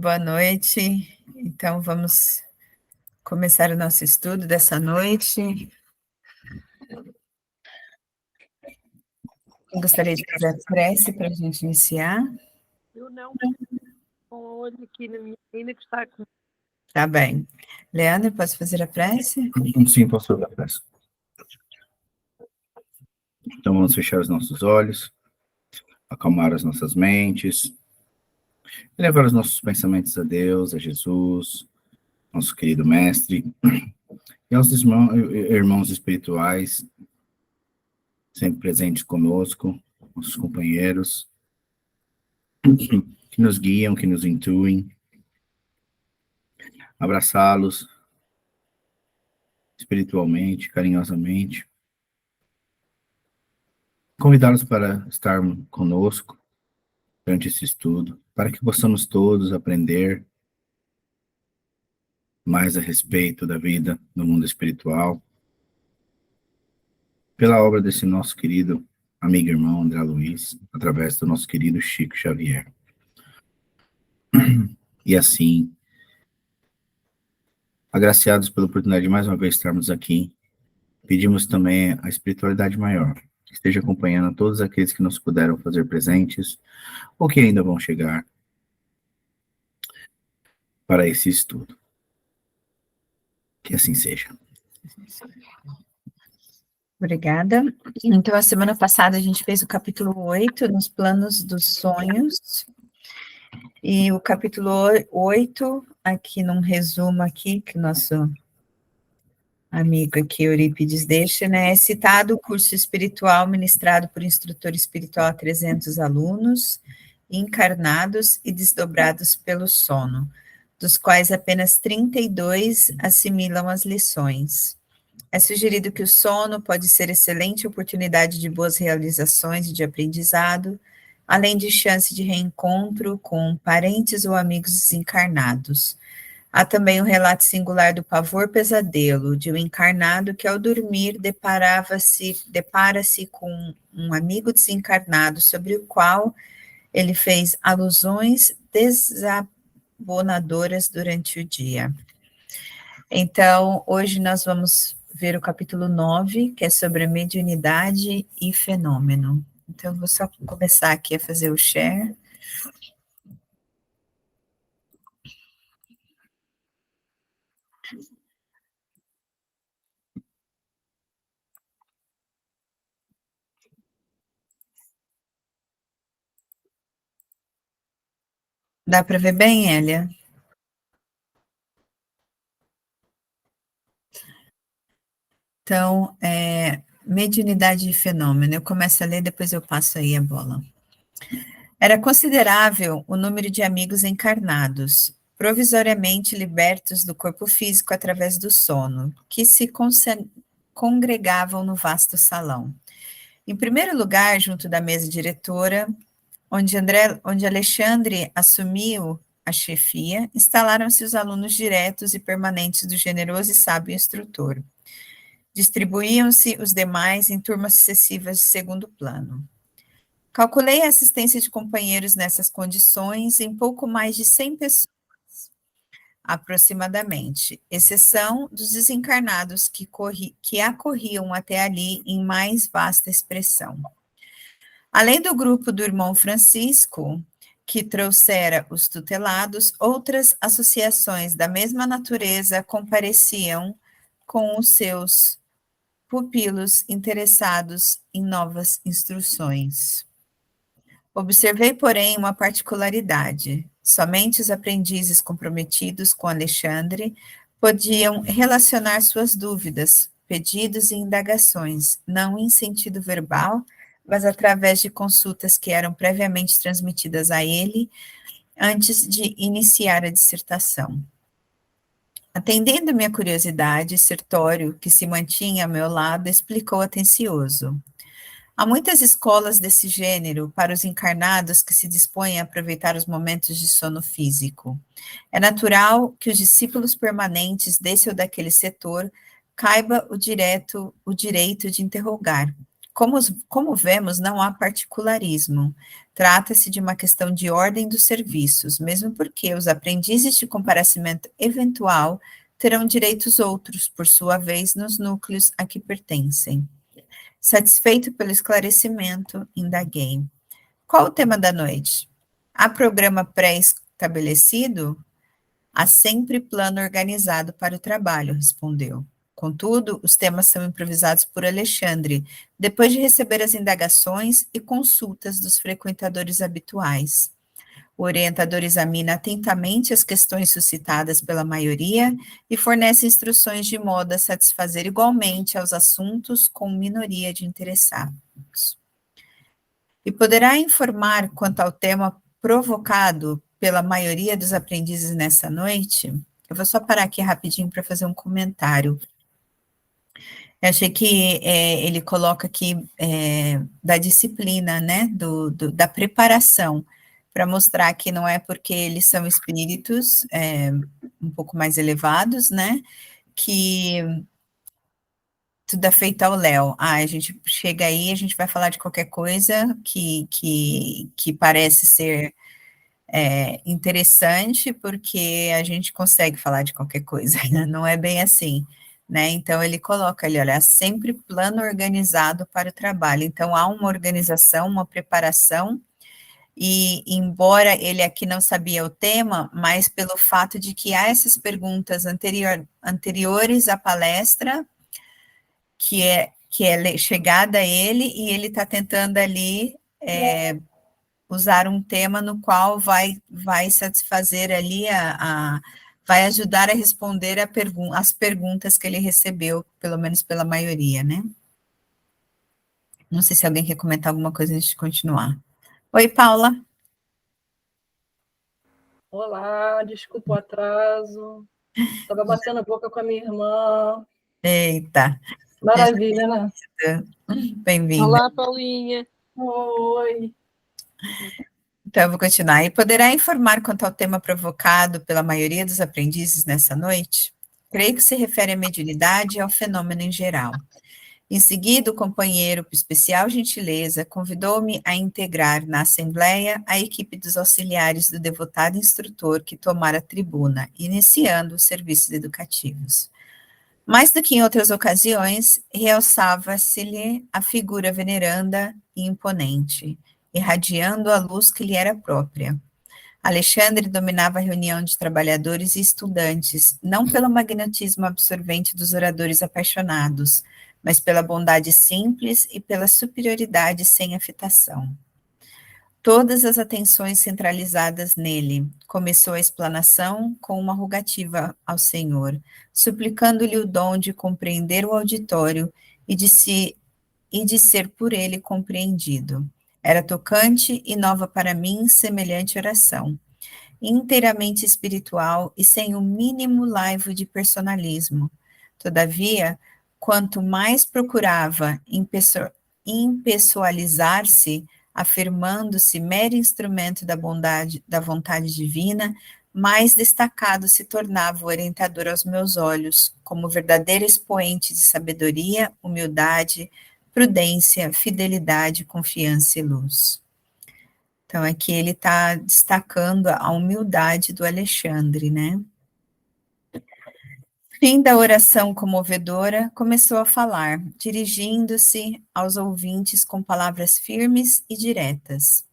Boa noite. Então, vamos começar o nosso estudo dessa noite. Eu gostaria de fazer a prece para a gente iniciar. Eu não, com o olho aqui na minha menina que está com... Tá bem. Leandro, posso fazer a prece? Sim, posso fazer a prece. Então, vamos fechar os nossos olhos, acalmar as nossas mentes, elevar os nossos pensamentos a Deus, a Jesus, nosso querido Mestre, e aos irmãos espirituais, sempre presentes conosco, nossos companheiros, que nos guiam, que nos intuem, abraçá-los espiritualmente, carinhosamente, convidá-los para estar conosco durante esse estudo, para que possamos todos aprender mais a respeito da vida no mundo espiritual, pela obra desse nosso querido amigo e irmão André Luiz, através do nosso querido Chico Xavier. E assim, agraciados pela oportunidade de mais uma vez estarmos aqui, pedimos também a espiritualidade maior, que esteja acompanhando todos aqueles que nos puderam fazer presentes, ou que ainda vão chegar para esse estudo. Que assim seja. Obrigada. Então, a semana passada a gente fez o capítulo 8, nos planos dos sonhos, e o capítulo 8, aqui num resumo aqui, que o nosso amigo aqui, Eurípides, deixa, né? É citado o curso espiritual ministrado por instrutor espiritual a 300 alunos, encarnados e desdobrados pelo sono, dos quais apenas 32 assimilam as lições. É sugerido que o sono pode ser excelente oportunidade de boas realizações e de aprendizado, além de chance de reencontro com parentes ou amigos desencarnados. Há também o relato singular do pavor-pesadelo de um encarnado que, ao dormir, depara-se com um amigo desencarnado sobre o qual ele fez alusões desabonadoras durante o dia. Então, hoje nós vamos ver o capítulo 9, que é sobre mediunidade e fenômeno. Então, eu vou só começar aqui a fazer o share. Dá para ver bem, Hélia? Então, mediunidade e fenômeno. Eu começo a ler, depois eu passo aí a bola. Era considerável o número de amigos encarnados, provisoriamente libertos do corpo físico através do sono, que se congregavam no vasto salão. Em primeiro lugar, junto da mesa diretora, onde Alexandre assumiu a chefia, instalaram-se os alunos diretos e permanentes do generoso e sábio instrutor. Distribuíam-se os demais em turmas sucessivas de segundo plano. Calculei a assistência de companheiros nessas condições em pouco mais de 100 pessoas, aproximadamente, exceção dos desencarnados que acorriam até ali em mais vasta expressão. Além do grupo do irmão Francisco, que trouxera os tutelados, outras associações da mesma natureza compareciam com os seus pupilos interessados em novas instruções. Observei, porém, uma particularidade. Somente os aprendizes comprometidos com Alexandre podiam relacionar suas dúvidas, pedidos e indagações, não em sentido verbal, mas através de consultas que eram previamente transmitidas a ele antes de iniciar a dissertação. Atendendo minha curiosidade, Sertório, que se mantinha ao meu lado, explicou atencioso. Há muitas escolas desse gênero para os encarnados que se dispõem a aproveitar os momentos de sono físico. É natural que os discípulos permanentes desse ou daquele setor caiba o direito de interrogar, Como vemos, não há particularismo. Trata-se de uma questão de ordem dos serviços, mesmo porque os aprendizes de comparecimento eventual terão direitos outros, por sua vez, nos núcleos a que pertencem. Satisfeito pelo esclarecimento, indaguei. Qual o tema da noite? Há programa pré-estabelecido? Há sempre plano organizado para o trabalho, respondeu. Contudo, os temas são improvisados por Alexandre, depois de receber as indagações e consultas dos frequentadores habituais. O orientador examina atentamente as questões suscitadas pela maioria e fornece instruções de modo a satisfazer igualmente aos assuntos com minoria de interessados. E poderá informar quanto ao tema provocado pela maioria dos aprendizes nessa noite? Eu vou só parar aqui rapidinho para fazer um comentário. Eu achei que ele coloca aqui da disciplina, né, da preparação, para mostrar que não é porque eles são espíritos um pouco mais elevados, né, que tudo é feito ao léu. A gente chega aí, a gente vai falar de qualquer coisa que parece ser interessante, porque a gente consegue falar de qualquer coisa, né? Não é bem assim, né? Então, ele coloca ali, olha, há sempre plano organizado para o trabalho. Então, há uma organização, uma preparação, e embora ele aqui não sabia o tema, mas pelo fato de que há essas perguntas anteriores à palestra, que é chegada a ele, e ele está tentando ali usar um tema no qual vai satisfazer ali vai ajudar a responder as perguntas que ele recebeu, pelo menos pela maioria, né? Não sei se alguém quer comentar alguma coisa antes de continuar. Oi, Paula. Olá, desculpa o atraso. Estava batendo a boca com a minha irmã. Eita. Maravilha, né? Bem-vinda. Olá, Paulinha. Oi. Então, eu vou continuar. E poderá informar quanto ao tema provocado pela maioria dos aprendizes nessa noite? Creio que se refere à mediunidade e ao fenômeno em geral. Em seguida, o companheiro, por especial gentileza, convidou-me a integrar na Assembleia a equipe dos auxiliares do devotado instrutor que tomara a tribuna, iniciando os serviços educativos. Mais do que em outras ocasiões, realçava-se-lhe a figura veneranda e imponente, irradiando a luz que lhe era própria. Alexandre dominava a reunião de trabalhadores e estudantes, não pelo magnetismo absorvente dos oradores apaixonados, mas pela bondade simples e pela superioridade sem afetação. Todas as atenções centralizadas nele. Começou a explanação com uma rogativa ao Senhor, suplicando-lhe o dom de compreender o auditório e de ser por ele compreendido. Era tocante e nova para mim semelhante oração, inteiramente espiritual e sem o mínimo laivo de personalismo. Todavia, quanto mais procurava impessoalizar-se, afirmando-se mero instrumento da bondade, da vontade divina, mais destacado se tornava o orientador aos meus olhos, como verdadeiro expoente de sabedoria, humildade, prudência, fidelidade, confiança e luz. Então, aqui ele está destacando a humildade do Alexandre, né? Fim da oração comovedora, começou a falar, dirigindo-se aos ouvintes com palavras firmes e diretas.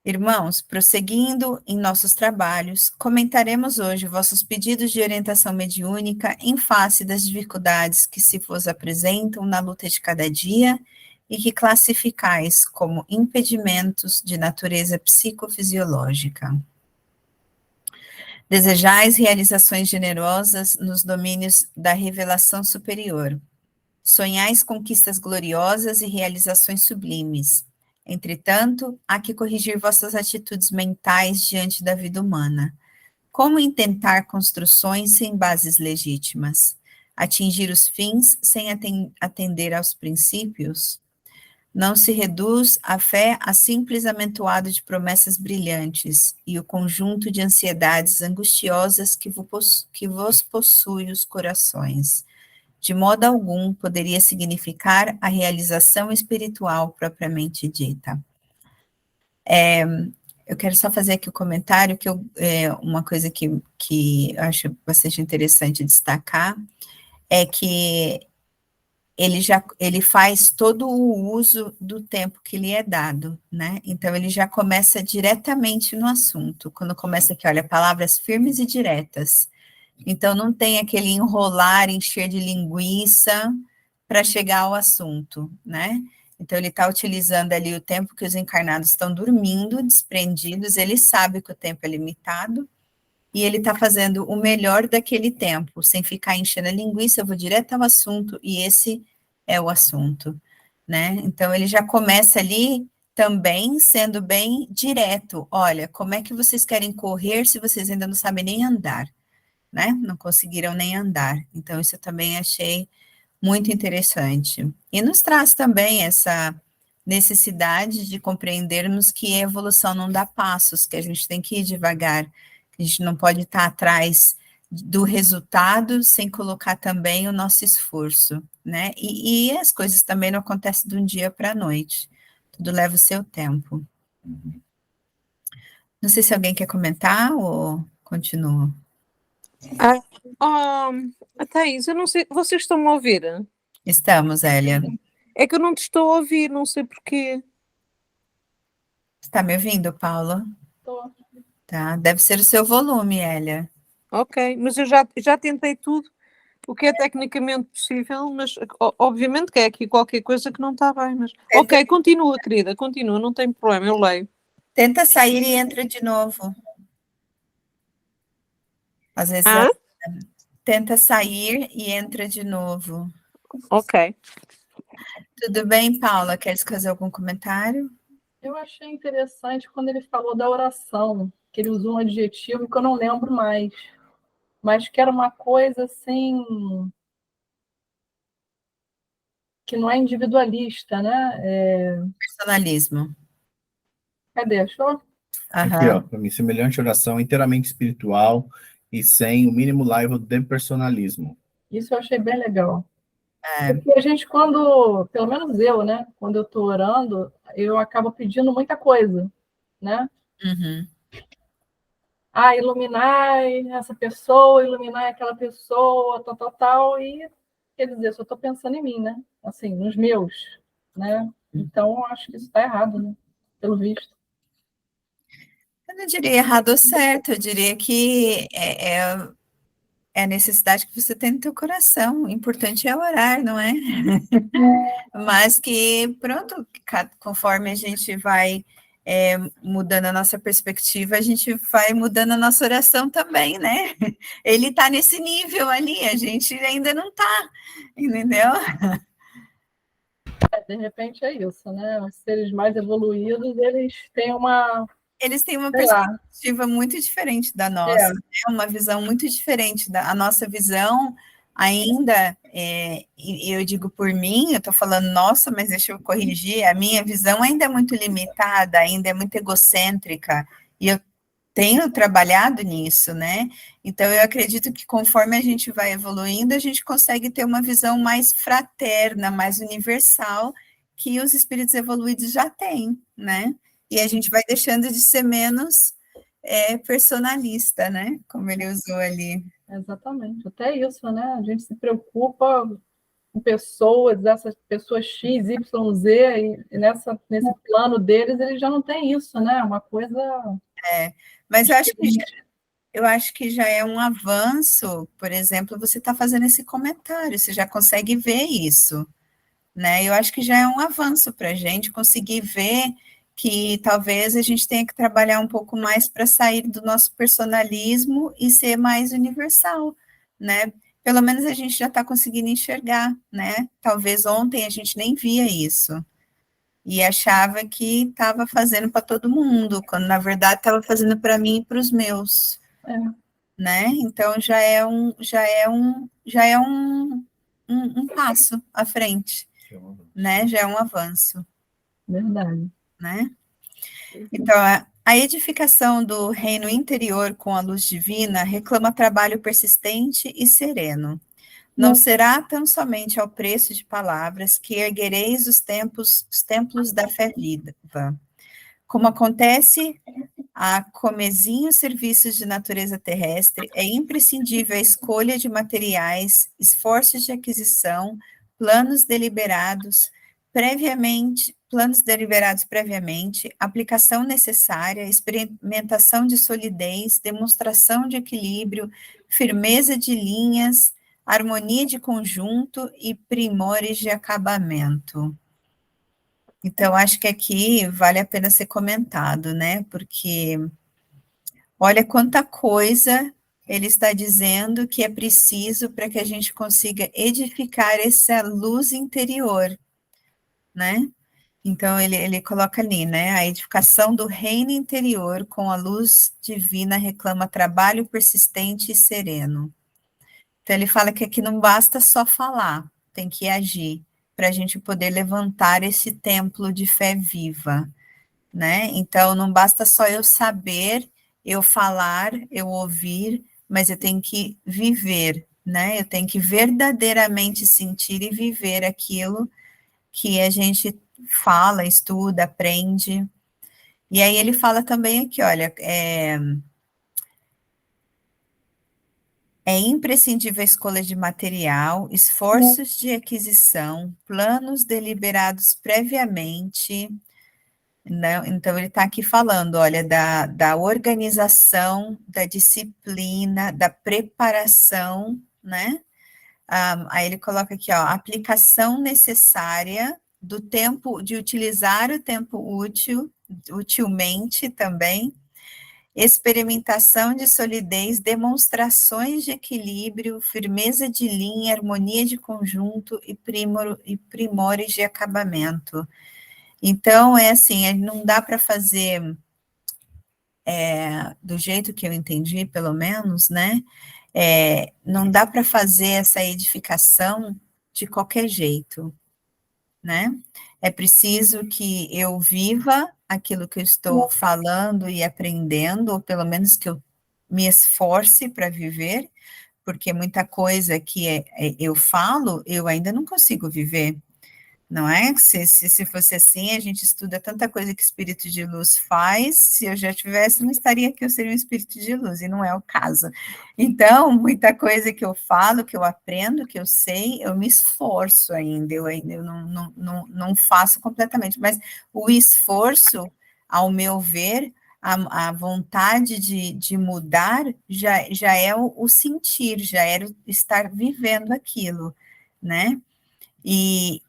Irmãos, prosseguindo em nossos trabalhos, comentaremos hoje vossos pedidos de orientação mediúnica em face das dificuldades que se vos apresentam na luta de cada dia e que classificais como impedimentos de natureza psicofisiológica. Desejais realizações generosas nos domínios da revelação superior. Sonhais conquistas gloriosas e realizações sublimes. Entretanto, há que corrigir vossas atitudes mentais diante da vida humana. Como intentar construções sem bases legítimas? Atingir os fins sem atender aos princípios? Não se reduz a fé a simples amontoado de promessas brilhantes e o conjunto de ansiedades angustiosas que vos possui os corações. de modo algum poderia significar a realização espiritual propriamente dita. Eu quero só fazer aqui o comentário, que uma coisa que eu acho bastante interessante destacar, é que ele faz todo o uso do tempo que lhe é dado, né? Então, ele já começa diretamente no assunto, quando começa aqui, olha, palavras firmes e diretas. Então, não tem aquele enrolar, encher de linguiça para chegar ao assunto, né? Então, ele está utilizando ali o tempo que os encarnados estão dormindo, desprendidos, ele sabe que o tempo é limitado, e ele está fazendo o melhor daquele tempo, sem ficar enchendo a linguiça, eu vou direto ao assunto, e esse é o assunto, né? Então, ele já começa ali também sendo bem direto. Olha, como é que vocês querem correr se vocês ainda não sabem nem andar, né? Não conseguiram nem andar. Então, isso eu também achei muito interessante. E nos traz também essa necessidade de compreendermos que a evolução não dá passos, que a gente tem que ir devagar, que a gente não pode estar atrás do resultado sem colocar também o nosso esforço, né? E as coisas também não acontecem de um dia para a noite. Tudo leva o seu tempo. Não sei se alguém quer comentar ou continua. Thaís, eu não sei, vocês estão-me a ouvir? Estamos, Hélia. É que eu não te estou a ouvir, não sei porquê. Está me ouvindo, Paula? Tô. Tá, deve ser o seu volume, Hélia. Ok, mas eu já tentei tudo o que é tecnicamente possível, mas obviamente que é aqui qualquer coisa que não está bem. Mas... Ok, continua, querida, continua, não tem problema, eu leio. Tenta sair e entra de novo. Às vezes tenta sair e entra de novo. Ok. Tudo bem, Paula? Queres fazer algum comentário? Eu achei interessante quando ele falou da oração, que ele usou um adjetivo que eu não lembro mais, mas que era uma coisa assim que não é individualista, né? Personalismo. Cadê? Achou? Aqui, ó, para mim, semelhante oração inteiramente espiritual e sem o mínimo laivo de personalismo. Isso eu achei bem legal. Porque a gente, quando, pelo menos eu, né? Quando eu estou orando, eu acabo pedindo muita coisa, né? Uhum. Iluminar essa pessoa, iluminar aquela pessoa, tal, tal, tal, e quer dizer, só estou pensando em mim, né? Assim, nos meus, né? Então, acho que isso está errado, né? Pelo visto. Eu não diria errado ou certo, eu diria que é a necessidade que você tem no teu coração. O importante é orar, não é? Mas que, pronto, conforme a gente vai mudando a nossa perspectiva, a gente vai mudando a nossa oração também, né? Ele está nesse nível ali, a gente ainda não está, entendeu? De repente é isso, né? Os seres mais evoluídos, eles têm Eles têm uma sei lá, perspectiva muito diferente da nossa, né? Uma visão muito diferente a nossa visão ainda, e eu digo por mim, eu estou falando nossa, mas deixa eu corrigir, a minha visão ainda é muito limitada, ainda é muito egocêntrica, e eu tenho trabalhado nisso, né? Então, eu acredito que conforme a gente vai evoluindo, a gente consegue ter uma visão mais fraterna, mais universal, que os espíritos evoluídos já têm, né? E a gente vai deixando de ser menos personalista, né? Como ele usou ali. Exatamente, até isso, né? A gente se preocupa com pessoas, essas pessoas X, Y, Z, e nesse plano deles, eles já não têm isso, né? Uma coisa. Mas eu acho que já é um avanço, por exemplo, você está fazendo esse comentário, você já consegue ver isso, né? Eu acho que já é um avanço para a gente conseguir ver que talvez a gente tenha que trabalhar um pouco mais para sair do nosso personalismo e ser mais universal, né? Pelo menos a gente já está conseguindo enxergar, né? Talvez ontem a gente nem via isso e achava que estava fazendo para todo mundo, quando na verdade estava fazendo para mim e para os meus, né? Então já é um passo à frente, né? Já é um avanço. Verdade. Né? Então, a edificação do reino interior com a luz divina reclama trabalho persistente e sereno. Não será tão somente ao preço de palavras que erguereis os templos da fé viva. Como acontece a comezinhos serviços de natureza terrestre, é imprescindível a escolha de materiais, esforços de aquisição, planos deliberados previamente, aplicação necessária, experimentação de solidez, demonstração de equilíbrio, firmeza de linhas, harmonia de conjunto e primores de acabamento. Então, acho que aqui vale a pena ser comentado, né? Porque olha quanta coisa ele está dizendo que é preciso para que a gente consiga edificar essa luz interior, né? Então, ele coloca ali, né? A edificação do reino interior com a luz divina reclama trabalho persistente e sereno. Então, ele fala que aqui não basta só falar, tem que agir, para a gente poder levantar esse templo de fé viva, né? Então, não basta só eu saber, eu falar, eu ouvir, mas eu tenho que viver, né? Eu tenho que verdadeiramente sentir e viver aquilo que a gente fala, estuda, aprende. E aí ele fala também aqui, olha, é imprescindível a escolha de material, esforços de aquisição, planos deliberados previamente, né? Então, ele está aqui falando, olha, da organização, da disciplina, da preparação, né? Aí ele coloca aqui, ó, aplicação necessária do tempo, de utilizar o tempo utilmente também, experimentação de solidez, demonstrações de equilíbrio, firmeza de linha, harmonia de conjunto e primores de acabamento. Então, é assim, não dá para fazer do jeito que eu entendi, pelo menos, né? Não dá para fazer essa edificação de qualquer jeito, né? É preciso que eu viva aquilo que eu estou falando e aprendendo, ou pelo menos que eu me esforce para viver, porque muita coisa que eu falo, eu ainda não consigo viver, não é? Se fosse assim, a gente estuda tanta coisa que o espírito de luz faz, se eu já tivesse, não estaria aqui, eu seria um espírito de luz, e não é o caso. Então, muita coisa que eu falo, que eu aprendo, que eu sei, eu me esforço ainda, eu não faço completamente, mas o esforço, ao meu ver, a vontade de mudar já é o sentir, já era o estar vivendo aquilo, né? E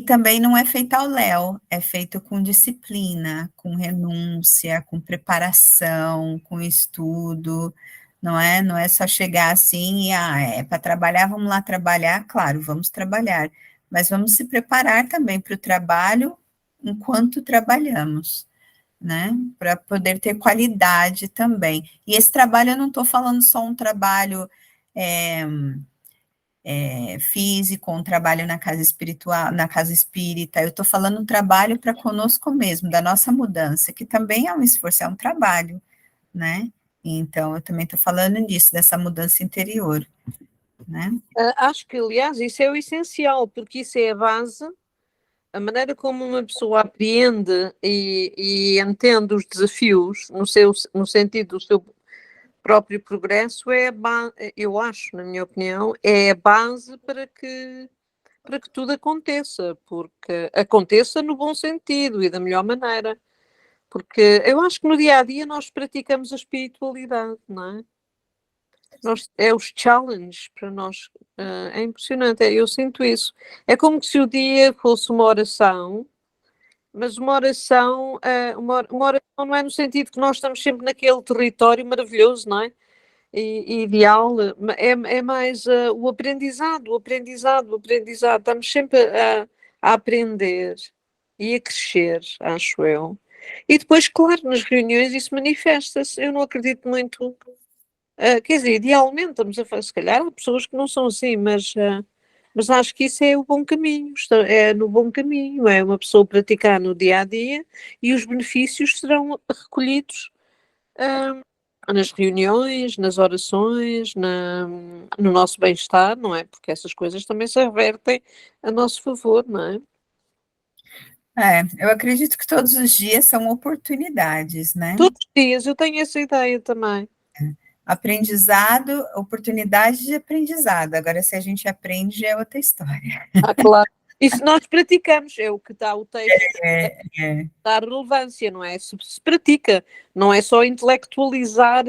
também não é feito ao léu, é feito com disciplina, com renúncia, com preparação, com estudo, não é? Não é só chegar assim e, é para trabalhar, vamos lá trabalhar, claro, vamos trabalhar, mas vamos se preparar também para o trabalho enquanto trabalhamos, né? Para poder ter qualidade também. E esse trabalho, eu não estou falando só um trabalho físico, um trabalho na casa espiritual, na casa espírita, eu estou falando um trabalho para conosco mesmo, da nossa mudança, que também é um esforço, é um trabalho, né? Então, eu também estou falando disso, dessa mudança interior, né? Acho que, aliás, isso é o essencial, porque isso é a base, a maneira como uma pessoa apreende e entende os desafios no sentido do seu próprio progresso, eu acho, na minha opinião, é a base para que tudo aconteça, porque aconteça no bom sentido e da melhor maneira. Porque eu acho que no dia a dia nós praticamos a espiritualidade, não é? É os challenges para nós, é impressionante, eu sinto isso. É como se o dia fosse uma oração, mas uma oração não é no sentido que nós estamos sempre naquele território maravilhoso, não é? Ideal, é mais o aprendizado, estamos sempre a aprender e a crescer, acho eu. E depois, claro, nas reuniões isso manifesta-se, eu não acredito muito, quer dizer, idealmente estamos a fazer, se calhar há pessoas que não são assim, mas acho que isso é o bom caminho, é no bom caminho, é uma pessoa praticar no dia a dia e os benefícios serão recolhidos nas reuniões, nas orações, no nosso bem-estar, não é? Porque essas coisas também se revertem a nosso favor, não é? Eu acredito que todos os dias são oportunidades, né? Todos os dias eu tenho essa ideia também. Aprendizado, oportunidade de aprendizado. Agora, se a gente aprende, é outra história. Claro. E se nós praticamos, é o que está o texto, Dá a relevância, não é? Se pratica, não é só intelectualizar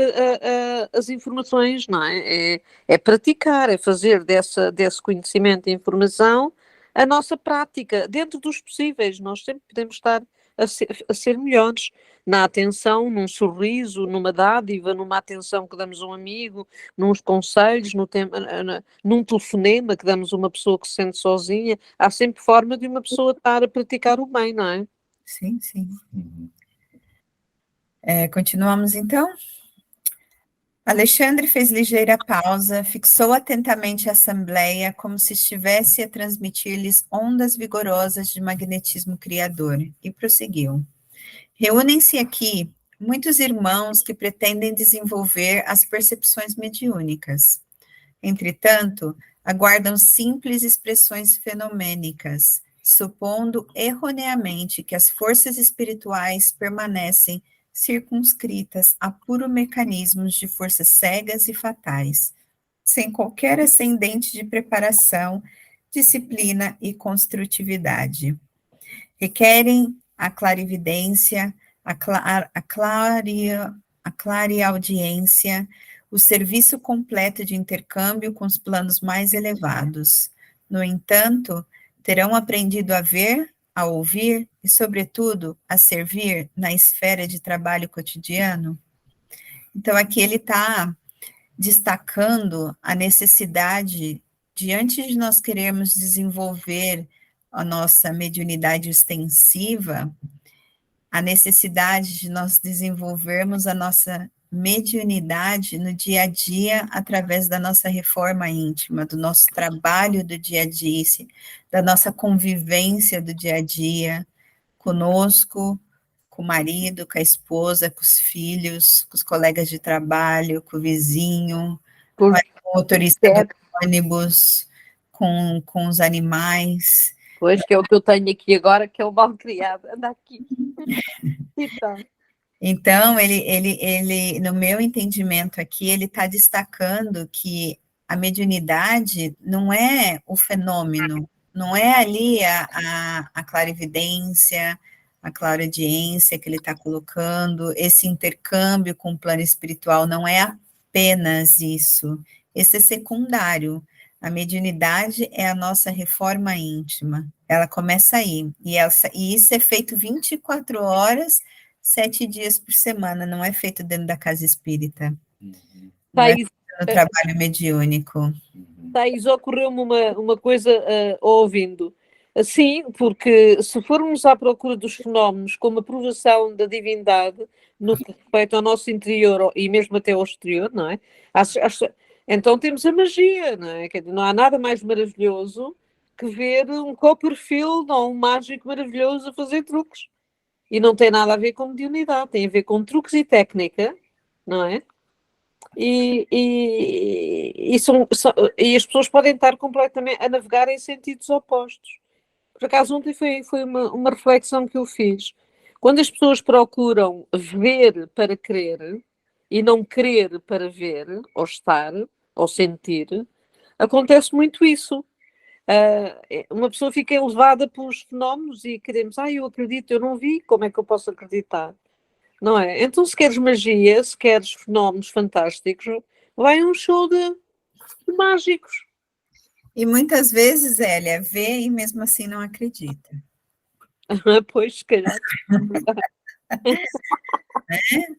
as informações, não é? É praticar, é fazer desse conhecimento e informação a nossa prática, dentro dos possíveis. Nós sempre podemos estar a ser melhores na atenção, num sorriso, numa dádiva, numa atenção que damos a um amigo, nos conselhos, num telefonema que damos a uma pessoa que se sente sozinha. Há sempre forma de uma pessoa estar a praticar o bem, não é? Sim. Continuamos, então? Alexandre fez ligeira pausa, fixou atentamente a assembleia, como se estivesse a transmitir-lhes ondas vigorosas de magnetismo criador, e prosseguiu. Reúnem-se aqui muitos irmãos que pretendem desenvolver as percepções mediúnicas. Entretanto, aguardam simples expressões fenomênicas, supondo erroneamente que as forças espirituais permanecem circunscritas a puro mecanismos de forças cegas e fatais, sem qualquer ascendente de preparação, disciplina e construtividade. Requerem a clarividência, a clareaudiência, o serviço completo de intercâmbio com os planos mais elevados. No entanto, terão aprendido a ver, a ouvir e, sobretudo, a servir na esfera de trabalho cotidiano? Então, aqui ele está destacando a necessidade, diante de nós querermos desenvolver a nossa mediunidade ostensiva, a necessidade de nós desenvolvermos a nossa mediunidade no dia a dia, através da nossa reforma íntima, do nosso trabalho do dia a dia, da nossa convivência do dia a dia, conosco, com o marido, com a esposa, com os filhos, com os colegas de trabalho, com o vizinho, com o motorista do ônibus, com os animais. Pois, que é o que eu tenho aqui agora, que é o mal criado. Anda aqui. Então, ele, no meu entendimento aqui, ele está destacando que a mediunidade não é o fenômeno, não é ali a clarividência, a clareaudiência que ele está colocando, esse intercâmbio com o plano espiritual não é apenas isso, esse é secundário. A mediunidade é a nossa reforma íntima, ela começa aí, e isso é feito 24 horas, 7 dias por semana, não é feito dentro da casa espírita. Não é feito no trabalho mediúnico. Thais, ocorreu-me uma coisa ouvindo. Sim, porque se formos à procura dos fenómenos como a provação da divindade no que respeita ao nosso interior e mesmo até ao exterior, não é? Então temos a magia, não é? Quer dizer, não há nada mais maravilhoso que ver um Copperfield ou um mágico maravilhoso a fazer truques. E não tem nada a ver com mediunidade, tem a ver com truques e técnica, não é? E as pessoas podem estar completamente a navegar em sentidos opostos. Por acaso, ontem foi uma reflexão que eu fiz. Quando as pessoas procuram ver para crer e não crer para ver, ou estar, ou sentir, acontece muito isso. Uma pessoa fica levada pelos fenómenos e queremos, eu acredito, eu não vi, como é que eu posso acreditar? Não é? Então, se queres magia, se queres fenómenos fantásticos, vai a um show de mágicos. E muitas vezes, Hélia, vê e mesmo assim não acredita. Pois, se calhar.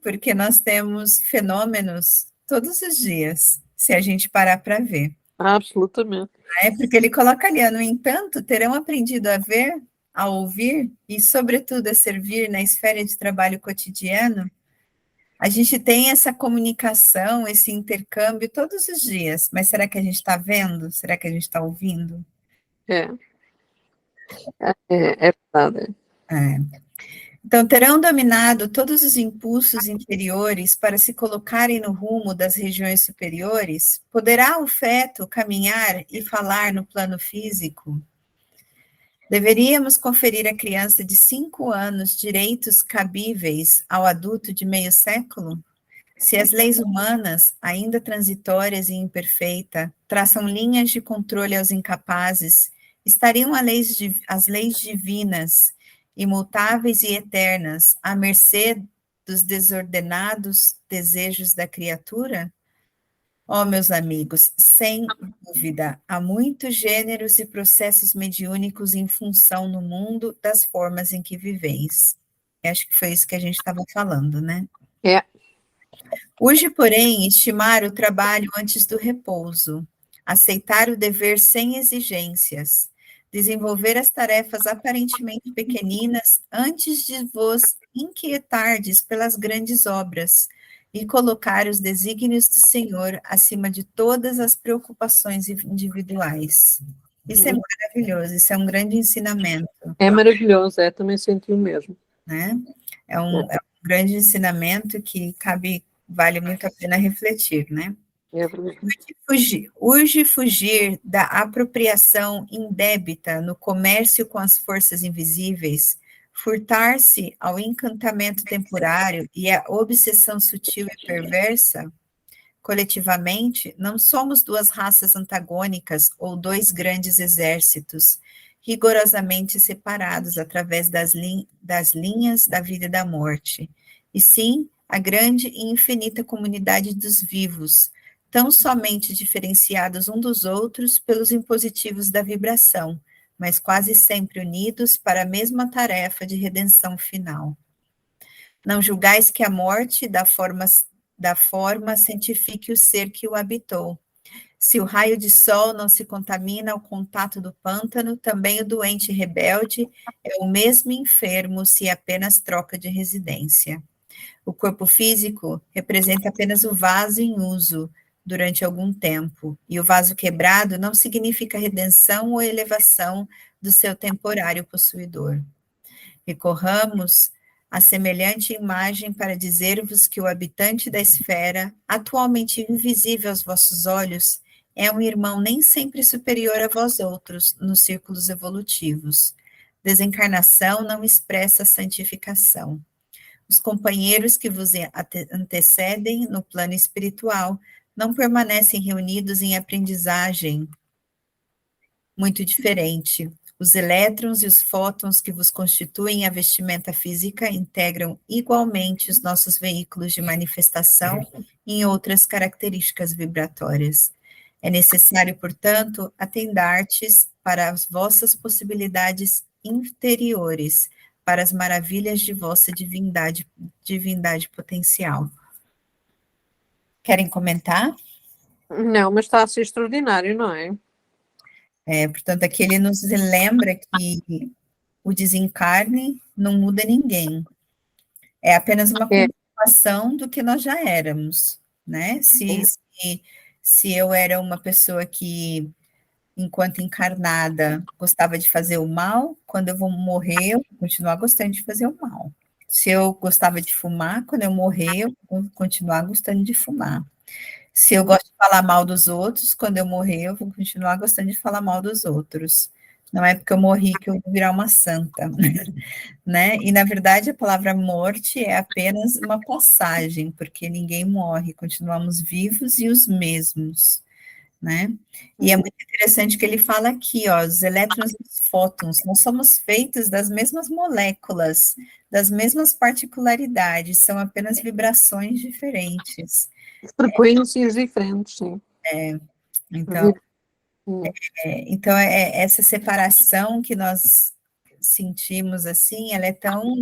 Porque nós temos fenômenos todos os dias, se a gente parar para ver. Absolutamente. Porque ele coloca ali, no entanto, terão aprendido a ver, a ouvir e, sobretudo, a servir na esfera de trabalho cotidiano. A gente tem essa comunicação, esse intercâmbio todos os dias, mas será que a gente está vendo? Será que a gente está ouvindo? É verdade. Então, terão dominado todos os impulsos inferiores para se colocarem no rumo das regiões superiores? Poderá o feto caminhar e falar no plano físico? Deveríamos conferir à criança de 5 anos direitos cabíveis ao adulto de meio século? Se as leis humanas, ainda transitórias e imperfeitas, traçam linhas de controle aos incapazes, estariam as leis divinas, imutáveis e eternas, à mercê dos desordenados desejos da criatura? Ó, meus amigos, sem dúvida, há muitos gêneros e processos mediúnicos em função no mundo das formas em que viveis. Acho que foi isso que a gente estava falando, né? É. Urge, porém, estimar o trabalho antes do repouso, aceitar o dever sem exigências, desenvolver as tarefas aparentemente pequeninas antes de vos inquietardes pelas grandes obras e colocar os desígnios do Senhor acima de todas as preocupações individuais. Isso é maravilhoso, isso é um grande ensinamento. É maravilhoso, também senti o mesmo. Né? É um grande ensinamento que vale muito a pena refletir, né? É verdade. Urge fugir da apropriação indébita no comércio com as forças invisíveis, furtar-se ao encantamento temporário e à obsessão sutil e perversa. Coletivamente, não somos duas raças antagônicas ou dois grandes exércitos, rigorosamente separados através das linhas da vida e da morte, e sim a grande e infinita comunidade dos vivos, tão somente diferenciados um dos outros pelos impositivos da vibração, mas quase sempre unidos para a mesma tarefa de redenção final. Não julgais que a morte da forma santifique o ser que o habitou. Se o raio de sol não se contamina ao contato do pântano, também o doente rebelde é o mesmo enfermo se apenas troca de residência. O corpo físico representa apenas o vaso em uso durante algum tempo, e o vaso quebrado não significa redenção ou elevação do seu temporário possuidor. Recorramos a semelhante imagem para dizer-vos que o habitante da esfera, atualmente invisível aos vossos olhos, é um irmão nem sempre superior a vós outros nos círculos evolutivos. Desencarnação não expressa santificação. Os companheiros que vos antecedem no plano espiritual não permanecem reunidos em aprendizagem muito diferente. Os elétrons e os fótons que vos constituem a vestimenta física integram igualmente os nossos veículos de manifestação em outras características vibratórias. É necessário, portanto, atendartes para as vossas possibilidades interiores, para as maravilhas de vossa divindade potencial. Querem comentar? Não, mas está a ser extraordinário, não é? Portanto, aqui ele nos lembra que o desencarne não muda ninguém. É apenas uma continuação do que nós já éramos, né? Se eu era uma pessoa que, enquanto encarnada, gostava de fazer o mal, quando eu vou morrer, eu vou continuar gostando de fazer o mal. Se eu gostava de fumar, quando eu morrer, eu vou continuar gostando de fumar. Se eu gosto de falar mal dos outros, quando eu morrer, eu vou continuar gostando de falar mal dos outros. Não é porque eu morri que eu vou virar uma santa, né? E, na verdade, a palavra morte é apenas uma passagem, porque ninguém morre, continuamos vivos e os mesmos, né? E é muito interessante que ele fala aqui, ó, os elétrons e os fótons, nós somos feitos das mesmas moléculas, das mesmas particularidades, são apenas vibrações diferentes. Frequências diferentes, sim. Então, essa separação que nós sentimos assim, ela é tão,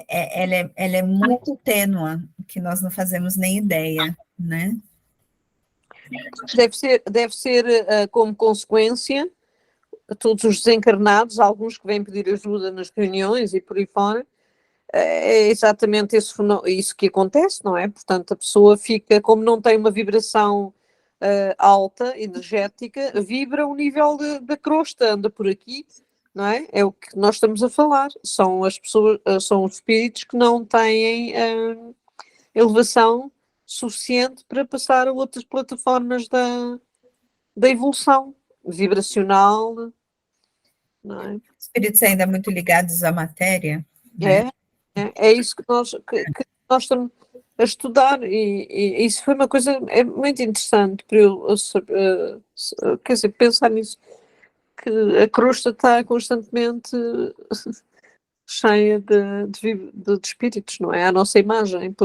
ela é muito tênua, que nós não fazemos nem ideia, né? Deve ser como consequência, todos os desencarnados, alguns que vêm pedir ajuda nas reuniões e por aí fora, é exatamente isso que acontece, não é? Portanto, a pessoa fica, como não tem uma vibração alta, energética, vibra o nível da crosta, anda por aqui, não é? É o que nós estamos a falar. São as pessoas, são os espíritos que não têm elevação suficiente para passar a outras plataformas da evolução vibracional, não é? Espíritos ainda muito ligados à matéria, né? É isso que nós estamos a estudar e isso foi uma coisa muito interessante para eu quer dizer, pensar nisso, que a crosta está constantemente cheia de espíritos, não é? A nossa imagem,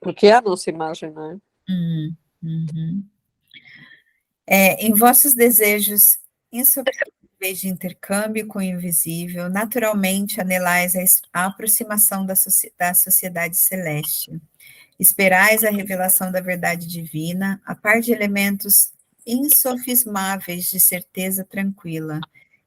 porque é a nossa imagem, não é? Uhum. Em vossos desejos insofismáveis de intercâmbio com o invisível, naturalmente anelais a aproximação da sociedade celeste. Esperais a revelação da verdade divina, a par de elementos insofismáveis de certeza tranquila.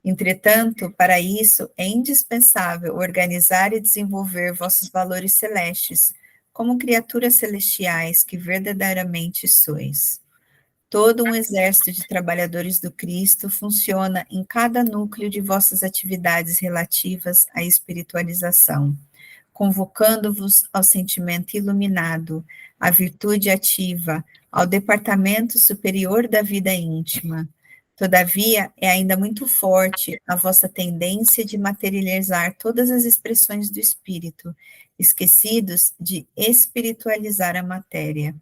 Entretanto, para isso é indispensável organizar e desenvolver vossos valores celestes, como criaturas celestiais que verdadeiramente sois. Todo um exército de trabalhadores do Cristo funciona em cada núcleo de vossas atividades relativas à espiritualização, convocando-vos ao sentimento iluminado, à virtude ativa, ao departamento superior da vida íntima. Todavia, é ainda muito forte a vossa tendência de materializar todas as expressões do espírito, esquecidos de espiritualizar a matéria.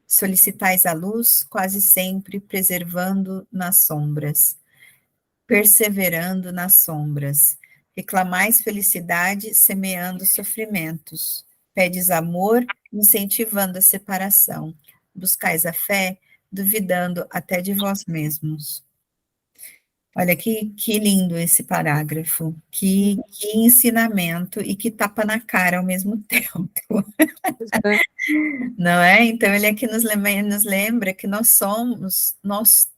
Solicitais a luz, quase sempre preservando nas sombras, perseverando nas sombras. Reclamais felicidade, semeando sofrimentos. Pedes amor, incentivando a separação. Buscais a fé, duvidando até de vós mesmos. Olha que lindo esse parágrafo, que ensinamento e que tapa na cara ao mesmo tempo. Não é? Então, ele aqui nos lembra que nós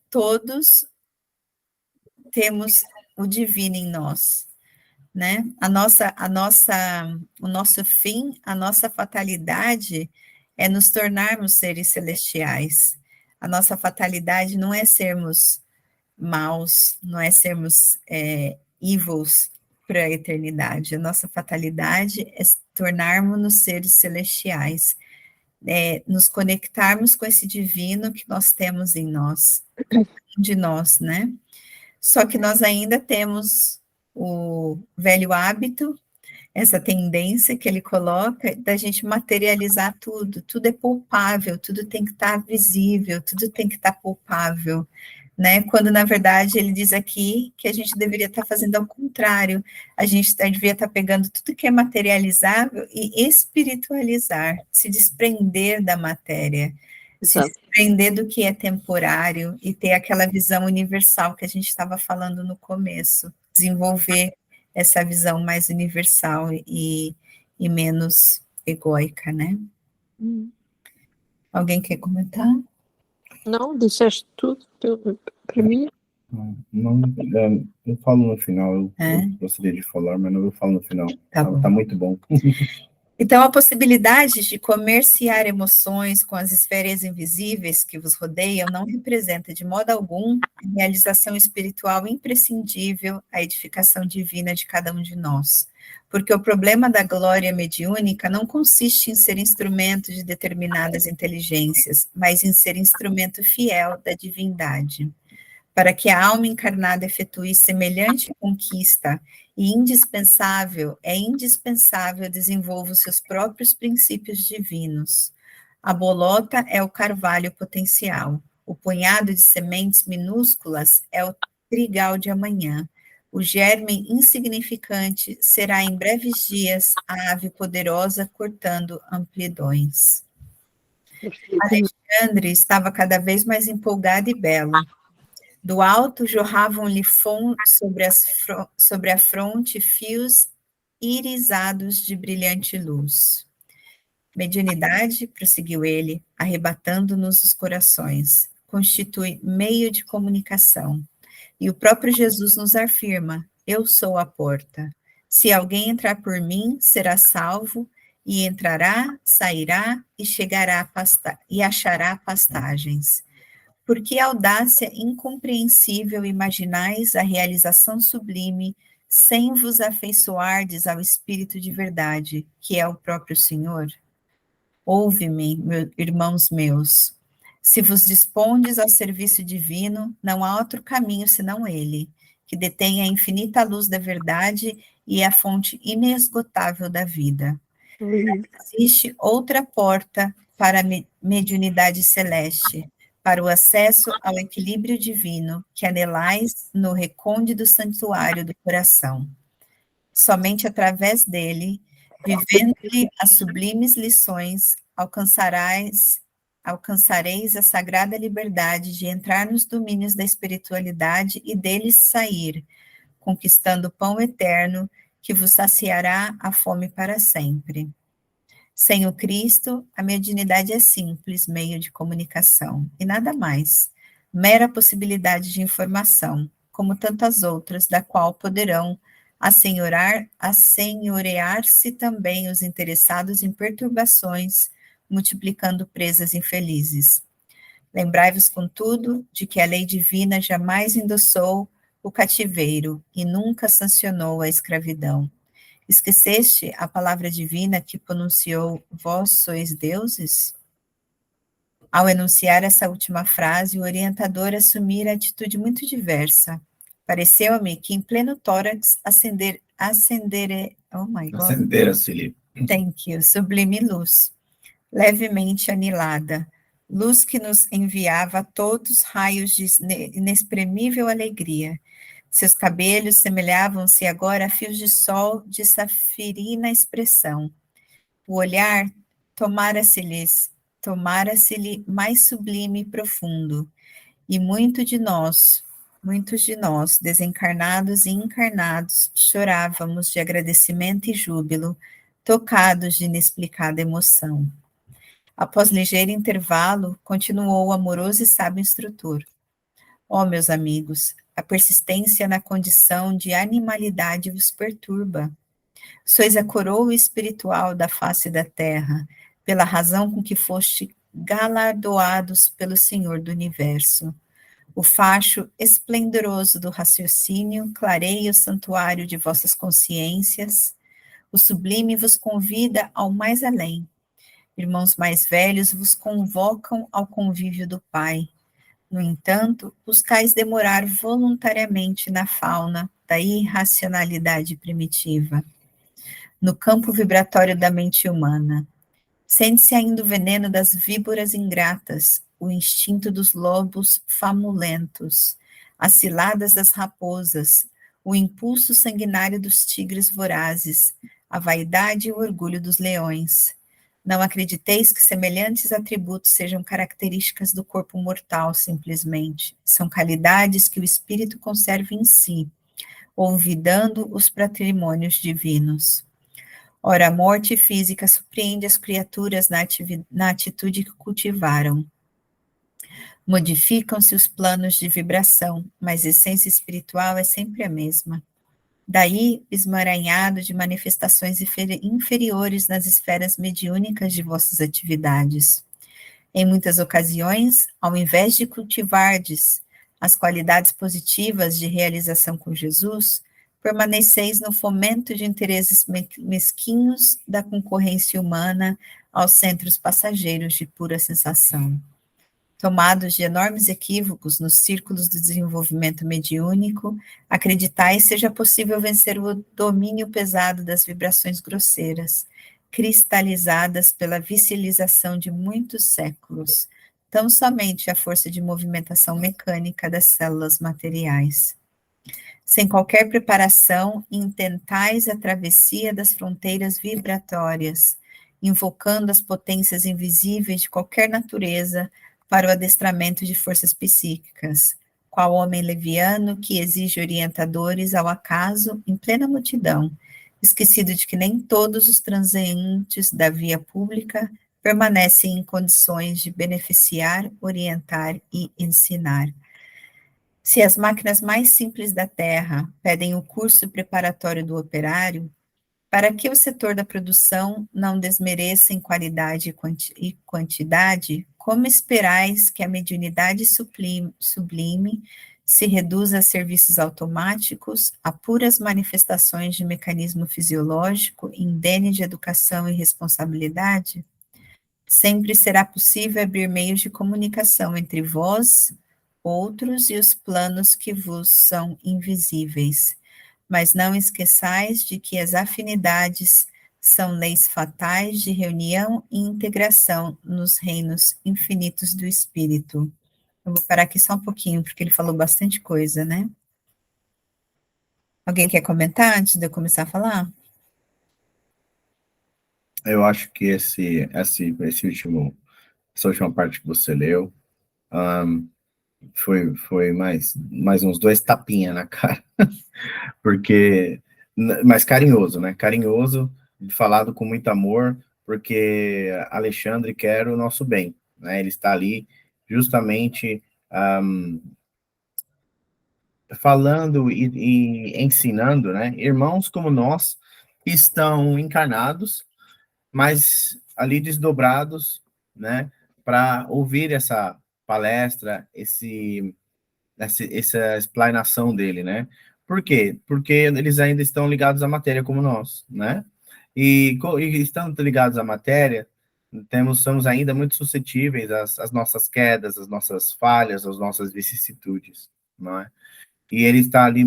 todos temos o divino em nós, né? O nosso fim, a nossa fatalidade é nos tornarmos seres celestiais. A nossa fatalidade não é sermos maus, não é sermos evils para a eternidade. A nossa fatalidade é tornarmos-nos seres celestiais. Nos conectarmos com esse divino que nós temos em nós, de nós, né? Só que nós ainda temos o velho hábito, essa tendência que ele coloca da gente materializar tudo é palpável, tudo tem que estar visível, tudo tem que estar palpável, né? Quando, na verdade, ele diz aqui que a gente deveria estar fazendo ao contrário, a gente devia estar pegando tudo que é materializável e espiritualizar, se desprender da matéria, Exato. se desprender do que é temporário e ter aquela visão universal que a gente estava falando no começo, desenvolver essa visão mais universal e menos egóica, né? Alguém quer comentar? Não, disseste tudo para mim. Não, eu falo no final, eu gostaria de falar, mas não, eu falo no final. Tá muito bom. Então, a possibilidade de comerciar emoções com as esferas invisíveis que vos rodeiam não representa de modo algum a realização espiritual imprescindível à edificação divina de cada um de nós. Porque o problema da glória mediúnica não consiste em ser instrumento de determinadas inteligências, mas em ser instrumento fiel da divindade. Para que a alma encarnada efetue semelhante conquista e é indispensável desenvolva os seus próprios princípios divinos. A bolota é o carvalho potencial, o punhado de sementes minúsculas é o trigal de amanhã, o germe insignificante será em breves dias a ave poderosa cortando amplidões. Alexandre estava cada vez mais empolgado e belo. Do alto jorravam-lhe sobre a fronte fios irisados de brilhante luz. Mediunidade, prosseguiu ele, arrebatando-nos os corações, constitui meio de comunicação. E o próprio Jesus nos afirma: eu sou a porta. Se alguém entrar por mim, será salvo, e entrará, sairá e chegará e achará pastagens. Por que audácia incompreensível imaginais a realização sublime, sem vos afeiçoardes ao Espírito de verdade, que é o próprio Senhor? Ouve-me, irmãos meus. Se vos dispondes ao serviço divino, não há outro caminho senão ele, que detém a infinita luz da verdade e a fonte inesgotável da vida. Existe outra porta para a mediunidade celeste, para o acesso ao equilíbrio divino, que anelais no recôndito santuário do coração. Somente através dele, vivendo-lhe as sublimes lições, alcançareis a sagrada liberdade de entrar nos domínios da espiritualidade e deles sair, conquistando o pão eterno que vos saciará a fome para sempre. Sem o Cristo, a mediunidade é simples meio de comunicação, e nada mais, mera possibilidade de informação, como tantas outras, da qual poderão assenhorear-se também os interessados em perturbações, multiplicando presas infelizes. Lembrai-vos, contudo, de que a lei divina jamais endossou o cativeiro e nunca sancionou a escravidão. Esqueceste a palavra divina que pronunciou, vós sois deuses? Ao enunciar essa última frase, o orientador assumira atitude muito diversa. Pareceu-me que em pleno tórax Acendera-se-lhe. Thank you, sublime luz, levemente anilada, luz que nos enviava a todos raios de inexprimível alegria. Seus cabelos semelhavam-se agora a fios de sol de safirina expressão. O olhar tomara-se-lhe mais sublime e profundo, e muitos de nós, desencarnados e encarnados, chorávamos de agradecimento e júbilo, tocados de inexplicada emoção. Após ligeiro intervalo, continuou o amoroso e sábio instrutor. Ó, meus amigos, a persistência na condição de animalidade vos perturba. Sois a coroa espiritual da face da terra, pela razão com que foste galardoados pelo Senhor do Universo. O facho esplendoroso do raciocínio clareia o santuário de vossas consciências. O sublime vos convida ao mais além. Irmãos mais velhos vos convocam ao convívio do Pai. No entanto, buscais demorar voluntariamente na fauna da irracionalidade primitiva, no campo vibratório da mente humana. Sente-se ainda o veneno das víboras ingratas, o instinto dos lobos famulentos, as ciladas das raposas, o impulso sanguinário dos tigres vorazes, a vaidade e o orgulho dos leões. Não acrediteis que semelhantes atributos sejam características do corpo mortal, simplesmente. São qualidades que o espírito conserva em si, olvidando os patrimônios divinos. Ora, a morte física surpreende as criaturas na atitude que cultivaram. Modificam-se os planos de vibração, mas a essência espiritual é sempre a mesma. Daí, esmaranhado de manifestações inferiores nas esferas mediúnicas de vossas atividades. Em muitas ocasiões, ao invés de cultivardes as qualidades positivas de realização com Jesus, permaneceis no fomento de interesses mesquinhos da concorrência humana aos centros passageiros de pura sensação. Tomados de enormes equívocos nos círculos do desenvolvimento mediúnico, acreditais seja possível vencer o domínio pesado das vibrações grosseiras, cristalizadas pela vicialização de muitos séculos, tão somente a força de movimentação mecânica das células materiais. Sem qualquer preparação, intentais a travessia das fronteiras vibratórias, invocando as potências invisíveis de qualquer natureza para o adestramento de forças psíquicas, qual homem leviano que exige orientadores ao acaso em plena multidão, esquecido de que nem todos os transeuntes da via pública permanecem em condições de beneficiar, orientar e ensinar. Se as máquinas mais simples da Terra pedem o curso preparatório do operário, Para que o setor da produção não desmereça em qualidade e quantidade, como esperais que a mediunidade sublime se reduza a serviços automáticos, a puras manifestações de mecanismo fisiológico, indene de educação e responsabilidade? Sempre será possível abrir meios de comunicação entre vós, outros e os planos que vos são invisíveis. Mas não esqueçais de que as afinidades são leis fatais de reunião e integração nos reinos infinitos do Espírito. Eu vou parar aqui só um pouquinho, porque ele falou bastante coisa, né? Alguém quer comentar antes de eu começar a falar? Eu acho que essa última parte que você leu, foi mais uns 2 tapinhas na cara, porque, mas carinhoso, né? Carinhoso, falado com muito amor, porque Alexandre quer o nosso bem, né? Ele está ali justamente falando e ensinando, né? Irmãos como nós que estão encarnados, mas ali desdobrados, né? Para ouvir essa palestra, essa explanação dele, né? Por quê? Porque eles ainda estão ligados à matéria como nós, né? E estando ligados à matéria, somos ainda muito suscetíveis às nossas quedas, às nossas falhas, às nossas vicissitudes, não é? E ele está ali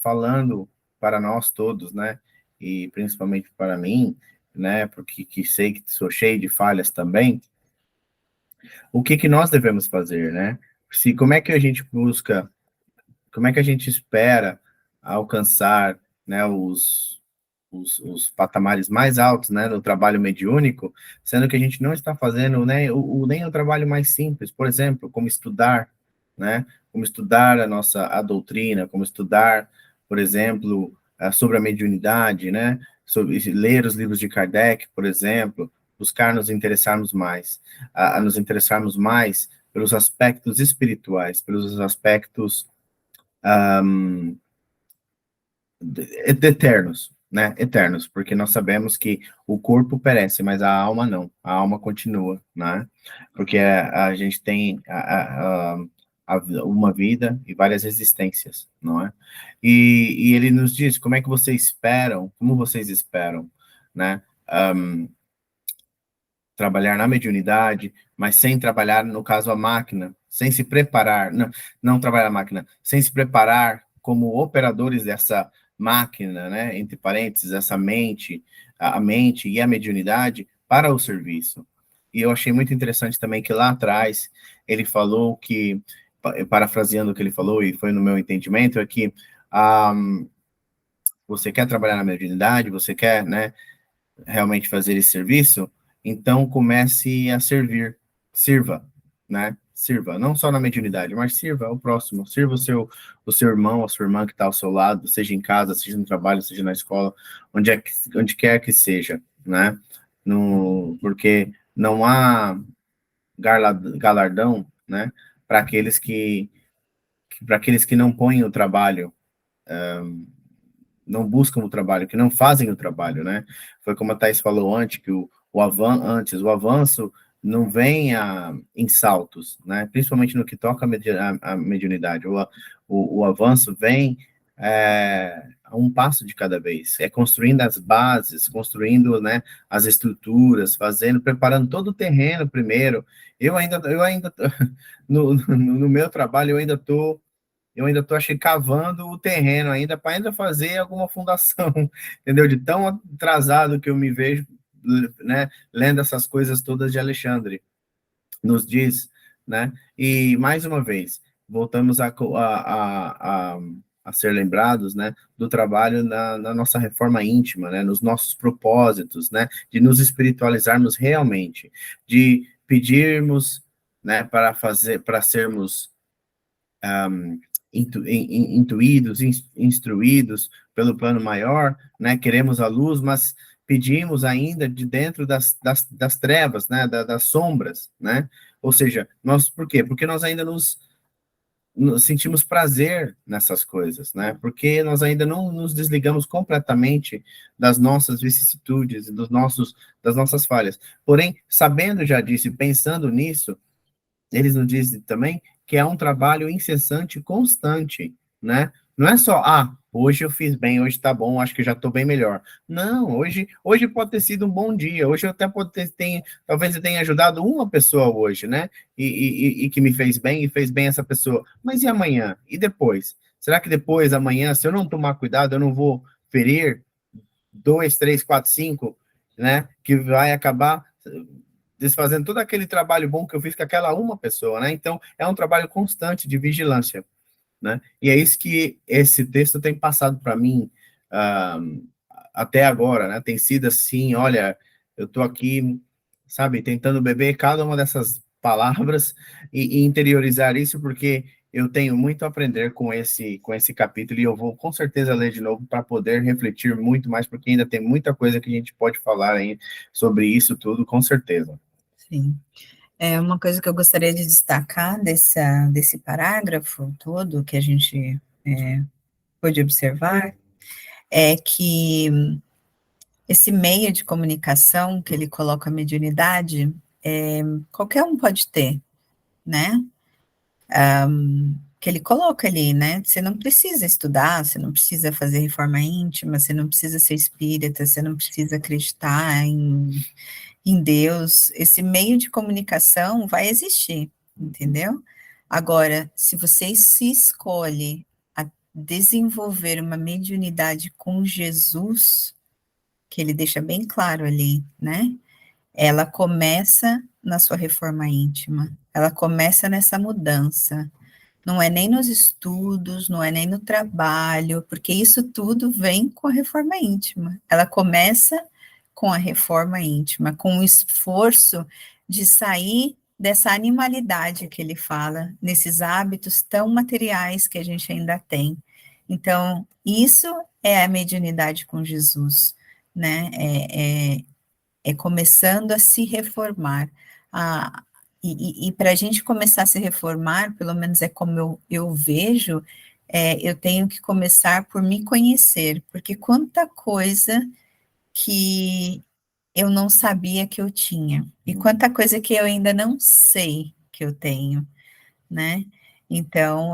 falando para nós todos, né? E principalmente para mim, né? Porque sei que sou cheio de falhas também. O que nós devemos fazer, né? Como é que a gente busca, como é que a gente espera alcançar, né, os patamares mais altos, né, do trabalho mediúnico, sendo que a gente não está fazendo, né, nem o trabalho mais simples, por exemplo, como estudar, né, como estudar a doutrina, como estudar, por exemplo, sobre a mediunidade, né, sobre ler os livros de Kardec, por exemplo, buscar nos interessarmos mais, a nos interessarmos mais pelos aspectos espirituais, pelos aspectos eternos, né? Eternos, porque nós sabemos que o corpo perece, mas a alma não, a alma continua, né? Porque a gente tem uma vida e várias existências, não é? E ele nos diz como é que como vocês esperam, né? Trabalhar na mediunidade, mas sem trabalhar, no caso, a máquina, sem se preparar, não trabalhar a máquina, sem se preparar como operadores dessa máquina, né, entre parênteses, essa mente, a mente e a mediunidade para o serviço. E eu achei muito interessante também que lá atrás ele falou que, parafraseando o que ele falou, e foi no meu entendimento, é que você quer trabalhar na mediunidade, você quer, né, realmente fazer esse serviço, então comece a sirva, né? Sirva, não só na mediunidade, mas sirva ao próximo, sirva o seu irmão, a sua irmã que está ao seu lado, seja em casa, seja no trabalho, seja na escola, onde quer que seja, né? Porque não há galardão, né? Para aqueles que não põem o trabalho, não buscam o trabalho, que não fazem o trabalho, né? Foi como a Thais falou antes, que o avanço não vem em saltos, né? Principalmente no que toca a mediunidade. O avanço vem a um passo de cada vez. É construindo as bases, construindo, né, as estruturas, preparando todo o terreno primeiro. Eu ainda no meu trabalho, eu ainda estou acho, cavando o terreno ainda, para ainda fazer alguma fundação, entendeu? De tão atrasado que eu me vejo, né, lendo essas coisas todas de Alexandre, nos diz, né? E, mais uma vez, voltamos a ser lembrados, né, do trabalho na nossa reforma íntima, né, nos nossos propósitos, né, de nos espiritualizarmos realmente, de pedirmos, né, para sermos intuídos, instruídos pelo plano maior, né? Queremos a luz, mas pedimos ainda de dentro das trevas, né? Das sombras, né? Ou seja, por quê? Porque nós ainda nos sentimos prazer nessas coisas, né? Porque nós ainda não nos desligamos completamente das nossas vicissitudes e das nossas falhas. Porém, sabendo já disso e pensando nisso, eles nos dizem também que é um trabalho incessante e constante, né? Não é só, hoje eu fiz bem, hoje tá bom, acho que já tô bem melhor. Não, hoje pode ter sido um bom dia, hoje eu até talvez eu tenha ajudado uma pessoa hoje, né? E que me fez bem e fez bem essa pessoa. Mas e amanhã? E depois? Será que depois, amanhã, se eu não tomar cuidado, eu não vou ferir 2, 3, 4, 5, né? Que vai acabar desfazendo todo aquele trabalho bom que eu fiz com aquela uma pessoa, né? Então, é um trabalho constante de vigilância, né? E é isso que esse texto tem passado para mim até agora, né? Tem sido assim, olha, eu estou aqui, sabe, tentando beber cada uma dessas palavras e interiorizar isso, porque eu tenho muito a aprender com esse capítulo e eu vou com certeza ler de novo para poder refletir muito mais, porque ainda tem muita coisa que a gente pode falar aí sobre isso tudo, com certeza. Sim. Uma coisa que eu gostaria de destacar desse parágrafo todo que a gente pôde observar é que esse meio de comunicação que ele coloca a mediunidade, qualquer um pode ter, né? Que ele coloca ali, né? Você não precisa estudar, você não precisa fazer reforma íntima, você não precisa ser espírita, você não precisa acreditar em Deus. Esse meio de comunicação vai existir, entendeu? Agora, se você se escolhe a desenvolver uma mediunidade com Jesus, que ele deixa bem claro ali, né? Ela começa na sua reforma íntima, ela começa nessa mudança. Não é nem nos estudos, não é nem no trabalho, porque isso tudo vem com a reforma íntima. Ela começa com a reforma íntima, com o esforço de sair dessa animalidade que ele fala, nesses hábitos tão materiais que a gente ainda tem. Então, isso é a mediunidade com Jesus, né? É começando a se reformar. E para a gente começar a se reformar, pelo menos é como eu vejo, eu tenho que começar por me conhecer, porque quanta coisa que eu não sabia que eu tinha, e quanta coisa que eu ainda não sei que eu tenho, né? Então,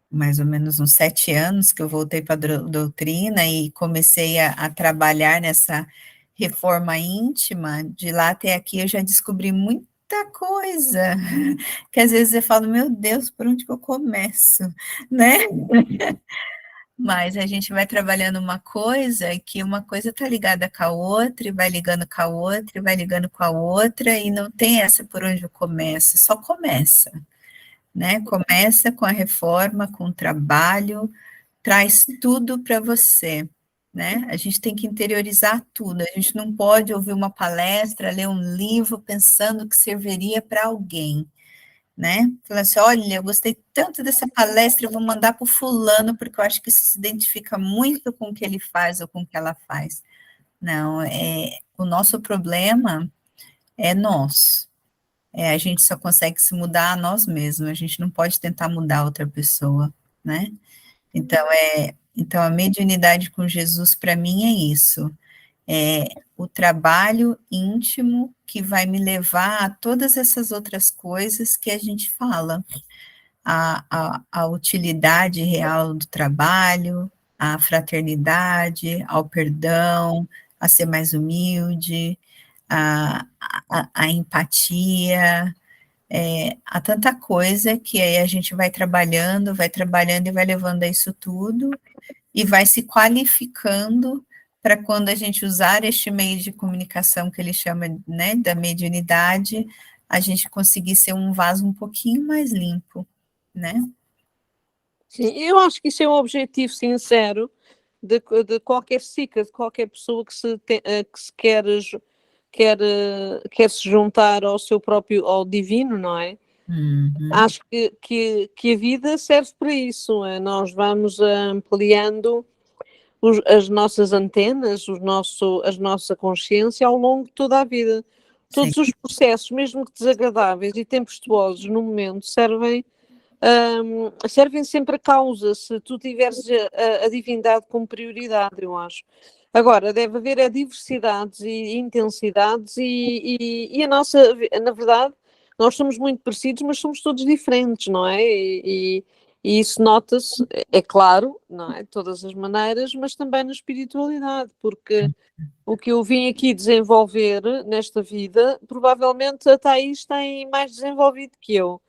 mais ou menos uns 7 anos que eu voltei para a doutrina e comecei a trabalhar nessa reforma íntima, de lá até aqui eu já descobri muita coisa, que às vezes eu falo, meu Deus, por onde que eu começo, né? Mas a gente vai trabalhando uma coisa está ligada com a outra, e vai ligando com a outra, e vai ligando com a outra, e não tem essa por onde eu começo, só começa, né? Começa com a reforma, com o trabalho, traz tudo para você, né? A gente tem que interiorizar tudo, a gente não pode ouvir uma palestra, ler um livro pensando que serviria para alguém, né? Falar assim, olha, eu gostei tanto dessa palestra, eu vou mandar para o fulano, porque eu acho que isso se identifica muito com o que ele faz ou com o que ela faz. Não, o nosso problema é nosso. A gente só consegue se mudar a nós mesmos, a gente não pode tentar mudar outra pessoa, né? Então a mediunidade com Jesus, para mim, é isso. É o trabalho íntimo que vai me levar a todas essas outras coisas que a gente fala. A utilidade real do trabalho, a fraternidade, ao perdão, a ser mais humilde, a empatia, há tanta coisa que aí a gente vai trabalhando e vai levando a isso tudo, e vai se qualificando para quando a gente usar este meio de comunicação que ele chama, né, da mediunidade, a gente conseguir ser um vaso um pouquinho mais limpo, né? Sim, eu acho que isso é um objetivo sincero de qualquer psica, de qualquer pessoa que se quer se juntar ao seu próprio, ao divino, não é? Uhum. Acho que a vida serve para isso, nós vamos ampliando as nossas antenas, a nossa consciência ao longo de toda a vida. Todos os processos, mesmo que desagradáveis e tempestuosos no momento, servem sempre a causa, se tu tiveres a divindade como prioridade, eu acho. Agora, deve haver diversidades e intensidades e a nossa, na verdade, nós somos muito parecidos, mas somos todos diferentes, não é? E isso nota-se, é claro, não é? De todas as maneiras, mas também na espiritualidade, porque o que eu vim aqui desenvolver nesta vida, provavelmente a Thaís tem mais desenvolvido que eu.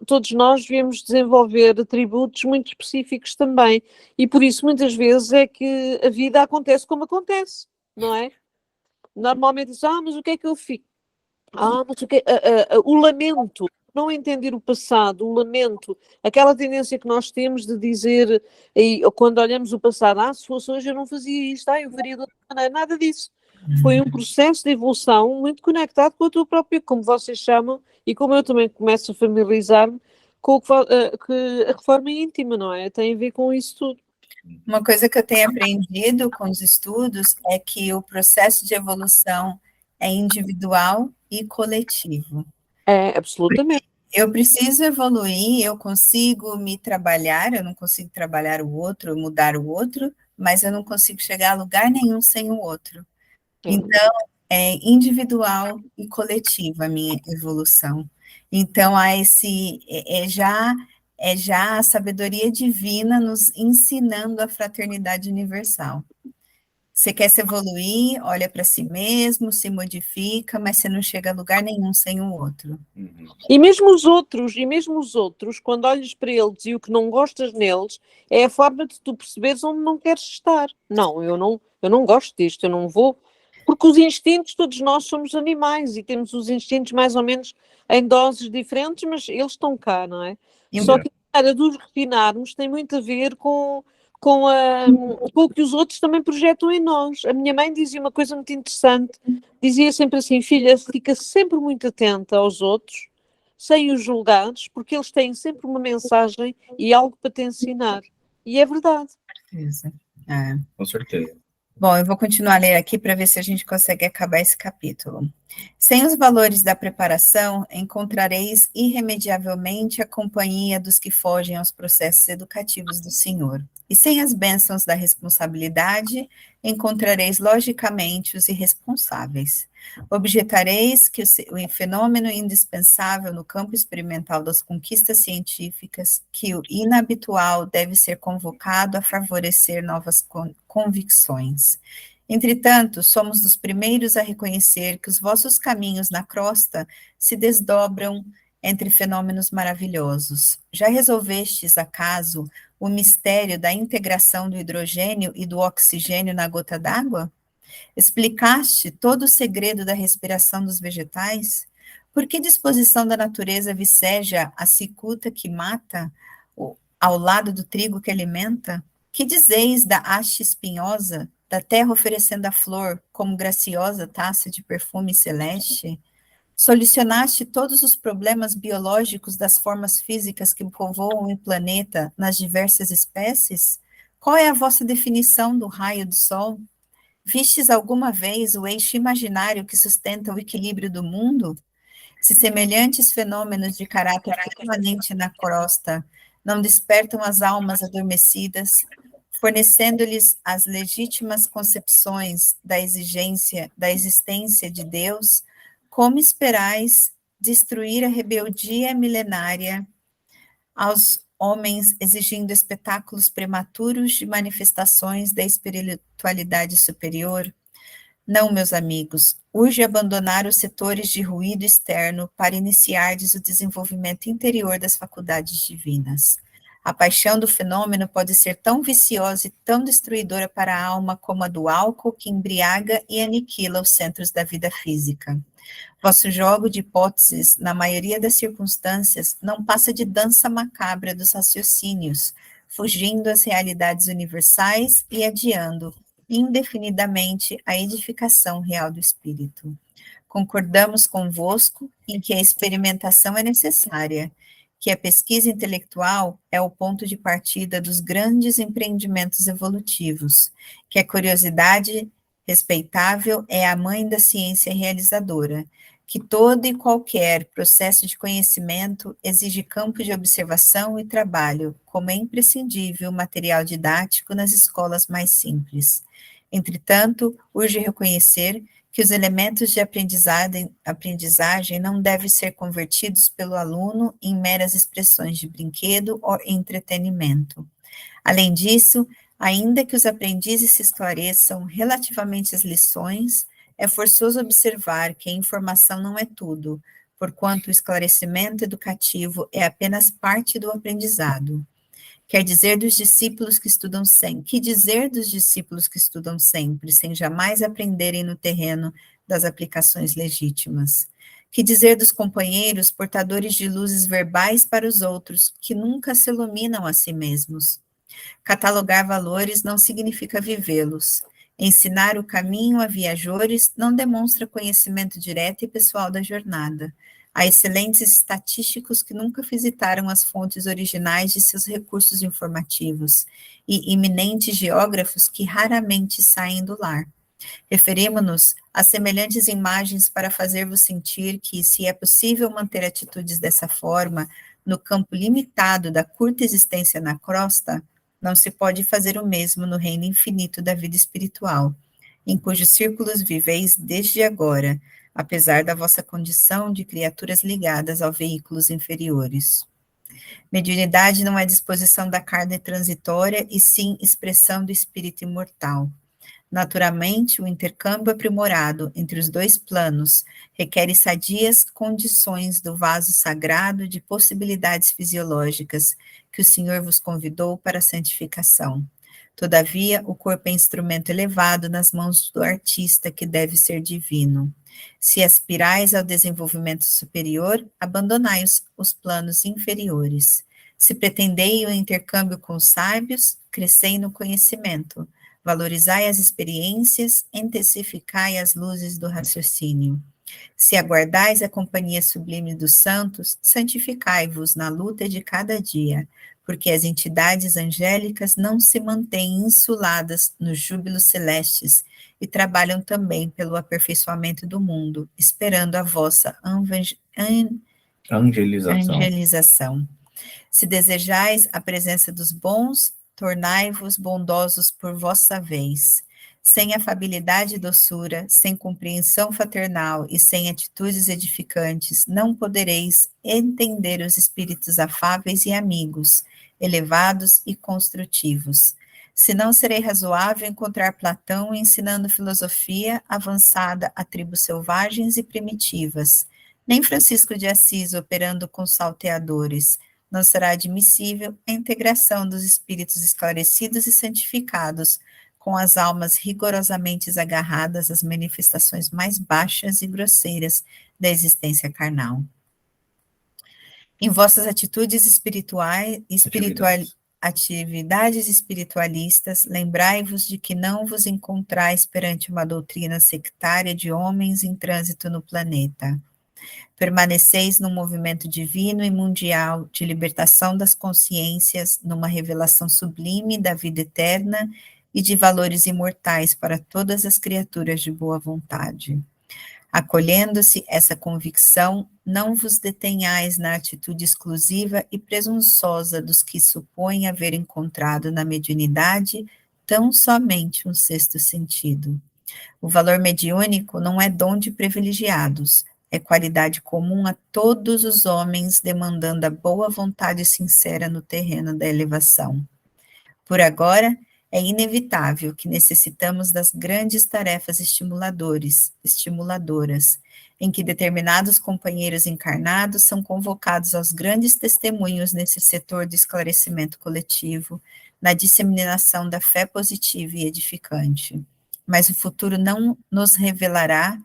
Todos nós devemos desenvolver atributos muito específicos também, e por isso muitas vezes é que a vida acontece como acontece, não é? Normalmente diz, mas o que é que eu fico? Mas o lamento, não entender o passado, o lamento, aquela tendência que nós temos de dizer, quando olhamos o passado, se fosse hoje eu não fazia isto, eu faria de outra maneira, nada disso. Foi um processo de evolução muito conectado com a tua própria, como vocês chamam, e como eu também começo a familiarizar-me com que a reforma íntima, não é? Tem a ver com isso tudo. Uma coisa que eu tenho aprendido com os estudos é que o processo de evolução é individual e coletivo. É, absolutamente. Eu preciso evoluir, eu consigo me trabalhar, eu não consigo trabalhar o outro, mudar o outro, mas eu não consigo chegar a lugar nenhum sem o outro. Então, é individual e coletiva a minha evolução. Então, há já a sabedoria divina nos ensinando a fraternidade universal. Você quer se evoluir, olha para si mesmo, se modifica, mas você não chega a lugar nenhum sem o outro. E mesmo os outros, quando olhas para eles e o que não gostas neles, é a forma de tu perceberes onde não queres estar. Não, eu não gosto disto, eu não vou. Porque os instintos, todos nós somos animais e temos os instintos mais ou menos em doses diferentes, mas eles estão cá, não é? Só que a maneira de os refinarmos tem muito a ver com o que os outros também projetam em nós. A minha mãe dizia uma coisa muito interessante, dizia sempre assim, filha, fica sempre muito atenta aos outros, sem os julgares, porque eles têm sempre uma mensagem e algo para te ensinar. E é verdade. Com certeza. Bom, eu vou continuar a ler aqui para ver se a gente consegue acabar esse capítulo. Sem os valores da preparação, encontrareis irremediavelmente a companhia dos que fogem aos processos educativos do Senhor. E sem as bênçãos da responsabilidade, encontrareis logicamente os irresponsáveis. Objetareis que o fenômeno indispensável no campo experimental das conquistas científicas, que o inabitual deve ser convocado a favorecer novas convicções. Entretanto, somos dos primeiros a reconhecer que os vossos caminhos na crosta se desdobram entre fenômenos maravilhosos. Já resolvestes, acaso, o mistério da integração do hidrogênio e do oxigênio na gota d'água? Explicaste todo o segredo da respiração dos vegetais? Por que disposição da natureza viceja a cicuta que mata ao lado do trigo que alimenta? Que dizeis da haste espinhosa, da terra oferecendo a flor como graciosa taça de perfume celeste? Solucionaste todos os problemas biológicos das formas físicas que povoam o planeta nas diversas espécies? Qual é a vossa definição do raio do sol? Vistes alguma vez o eixo imaginário que sustenta o equilíbrio do mundo? Se semelhantes fenômenos de caráter permanente na crosta não despertam as almas adormecidas, fornecendo-lhes as legítimas concepções da existência de Deus, como esperais destruir a rebeldia milenária aos homens exigindo espetáculos prematuros de manifestações da espiritualidade superior? Não, meus amigos, urge abandonar os setores de ruído externo para iniciardes o desenvolvimento interior das faculdades divinas. A paixão do fenômeno pode ser tão viciosa e tão destruidora para a alma como a do álcool que embriaga e aniquila os centros da vida física. Vosso jogo de hipóteses, na maioria das circunstâncias, não passa de dança macabra dos raciocínios, fugindo às realidades universais e adiando indefinidamente a edificação real do espírito. Concordamos convosco em que a experimentação é necessária, que a pesquisa intelectual é o ponto de partida dos grandes empreendimentos evolutivos, que a curiosidade Respeitável é a mãe da ciência realizadora, que todo e qualquer processo de conhecimento exige campo de observação e trabalho, como é imprescindível o material didático nas escolas mais simples. Entretanto, urge reconhecer que os elementos de aprendizagem não devem ser convertidos pelo aluno em meras expressões de brinquedo ou entretenimento. Além disso, ainda que os aprendizes se esclareçam relativamente às lições, é forçoso observar que a informação não é tudo, porquanto o esclarecimento educativo é apenas parte do aprendizado. Que dizer dos discípulos que estudam sempre, sem jamais aprenderem no terreno das aplicações legítimas? Que dizer dos companheiros portadores de luzes verbais para os outros, que nunca se iluminam a si mesmos? Catalogar valores não significa vivê-los. Ensinar o caminho a viajores não demonstra conhecimento direto e pessoal da jornada. Há excelentes estatísticos que nunca visitaram as fontes originais de seus recursos informativos e eminentes geógrafos que raramente saem do lar. Referimo-nos a semelhantes imagens para fazer-vos sentir que, se é possível manter atitudes dessa forma no campo limitado da curta existência na crosta, não se pode fazer o mesmo no reino infinito da vida espiritual, em cujos círculos viveis desde agora, apesar da vossa condição de criaturas ligadas a veículos inferiores. Mediunidade não é disposição da carne transitória, e sim expressão do espírito imortal. Naturalmente, o intercâmbio aprimorado entre os dois planos requer sadias condições do vaso sagrado de possibilidades fisiológicas que o Senhor vos convidou para a santificação. Todavia, o corpo é instrumento elevado nas mãos do artista, que deve ser divino. Se aspirais ao desenvolvimento superior, abandonai os planos inferiores. Se pretendei o intercâmbio com os sábios, crescei no conhecimento. Valorizai as experiências, intensificai as luzes do raciocínio. Se aguardais a companhia sublime dos santos, santificai-vos na luta de cada dia, porque as entidades angélicas não se mantêm insuladas nos júbilos celestes e trabalham também pelo aperfeiçoamento do mundo, esperando a vossa angelização. Se desejais a presença dos bons, tornai-vos bondosos por vossa vez. Sem afabilidade e doçura, sem compreensão fraternal e sem atitudes edificantes, não podereis entender os espíritos afáveis e amigos, elevados e construtivos. Se não serei razoável encontrar Platão ensinando filosofia avançada a tribos selvagens e primitivas, nem Francisco de Assis operando com salteadores. Não será admissível a integração dos espíritos esclarecidos e santificados com as almas rigorosamente agarradas às manifestações mais baixas e grosseiras da existência carnal. Em vossas atividades espiritualistas, lembrai-vos de que não vos encontrais perante uma doutrina sectária de homens em trânsito no planeta. Permaneceis num movimento divino e mundial de libertação das consciências, numa revelação sublime da vida eterna e de valores imortais para todas as criaturas de boa vontade. Acolhendo-se essa convicção, não vos detenhais na atitude exclusiva e presunçosa dos que supõem haver encontrado na mediunidade tão somente um sexto sentido. O valor mediúnico não é dom de privilegiados, é qualidade comum a todos os homens, demandando a boa vontade sincera no terreno da elevação. Por agora, é inevitável que necessitamos das grandes tarefas estimuladoras, em que determinados companheiros encarnados são convocados aos grandes testemunhos nesse setor de esclarecimento coletivo, na disseminação da fé positiva e edificante. Mas o futuro não nos revelará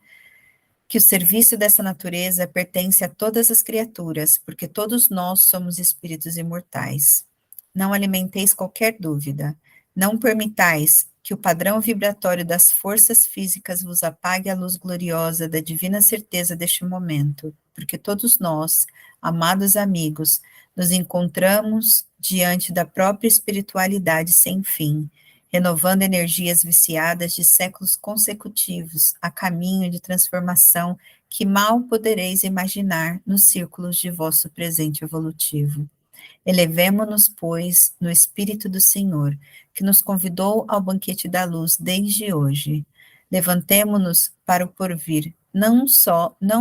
que o serviço dessa natureza pertence a todas as criaturas, porque todos nós somos espíritos imortais. Não alimenteis qualquer dúvida. Não permitais que o padrão vibratório das forças físicas vos apague a luz gloriosa da divina certeza deste momento, porque todos nós, amados amigos, nos encontramos diante da própria espiritualidade sem fim, renovando energias viciadas de séculos consecutivos a caminho de transformação que mal podereis imaginar nos círculos de vosso presente evolutivo. Elevemo-nos, pois, no Espírito do Senhor, que nos convidou ao banquete da luz desde hoje. Levantemo-nos para o porvir, não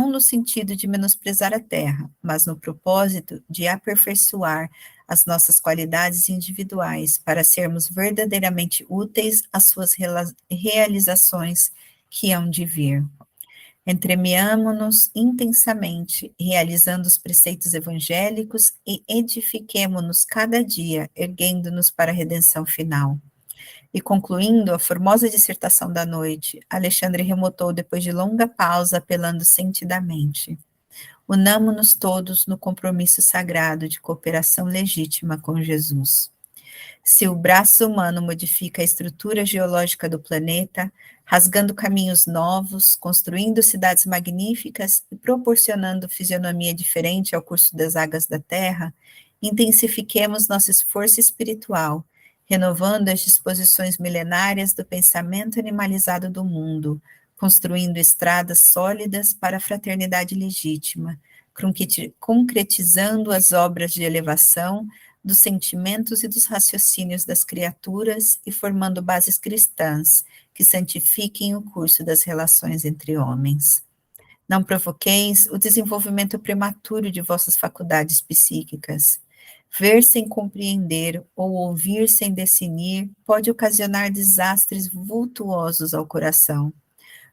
no sentido de menosprezar a terra, mas no propósito de aperfeiçoar as nossas qualidades individuais para sermos verdadeiramente úteis às suas realizações que hão de vir. Entremeamo-nos intensamente, realizando os preceitos evangélicos e edifiquemo-nos cada dia, erguendo-nos para a redenção final. E concluindo a formosa dissertação da noite, Alexandre remotou depois de longa pausa, apelando sentidamente. Unamo-nos todos no compromisso sagrado de cooperação legítima com Jesus. Se o braço humano modifica a estrutura geológica do planeta, rasgando caminhos novos, construindo cidades magníficas e proporcionando fisionomia diferente ao curso das águas da Terra, intensifiquemos nosso esforço espiritual, renovando as disposições milenárias do pensamento animalizado do mundo, construindo estradas sólidas para a fraternidade legítima, concretizando as obras de elevação dos sentimentos e dos raciocínios das criaturas e formando bases cristãs que santifiquem o curso das relações entre homens. Não provoqueis o desenvolvimento prematuro de vossas faculdades psíquicas. Ver sem compreender ou ouvir sem discernir pode ocasionar desastres vultuosos ao coração.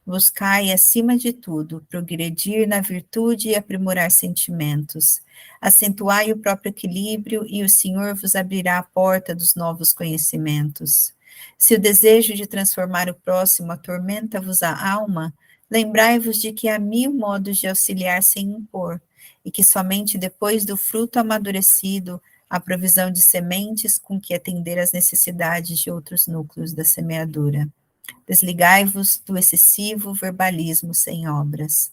Buscai, acima de tudo, progredir na virtude e aprimorar sentimentos. Acentuai o próprio equilíbrio e o Senhor vos abrirá a porta dos novos conhecimentos. Se o desejo de transformar o próximo atormenta-vos a alma, lembrai-vos de que há 1000 modos de auxiliar sem impor, e que somente depois do fruto amadurecido há provisão de sementes com que atender às necessidades de outros núcleos da semeadura. Desligai-vos do excessivo verbalismo sem obras.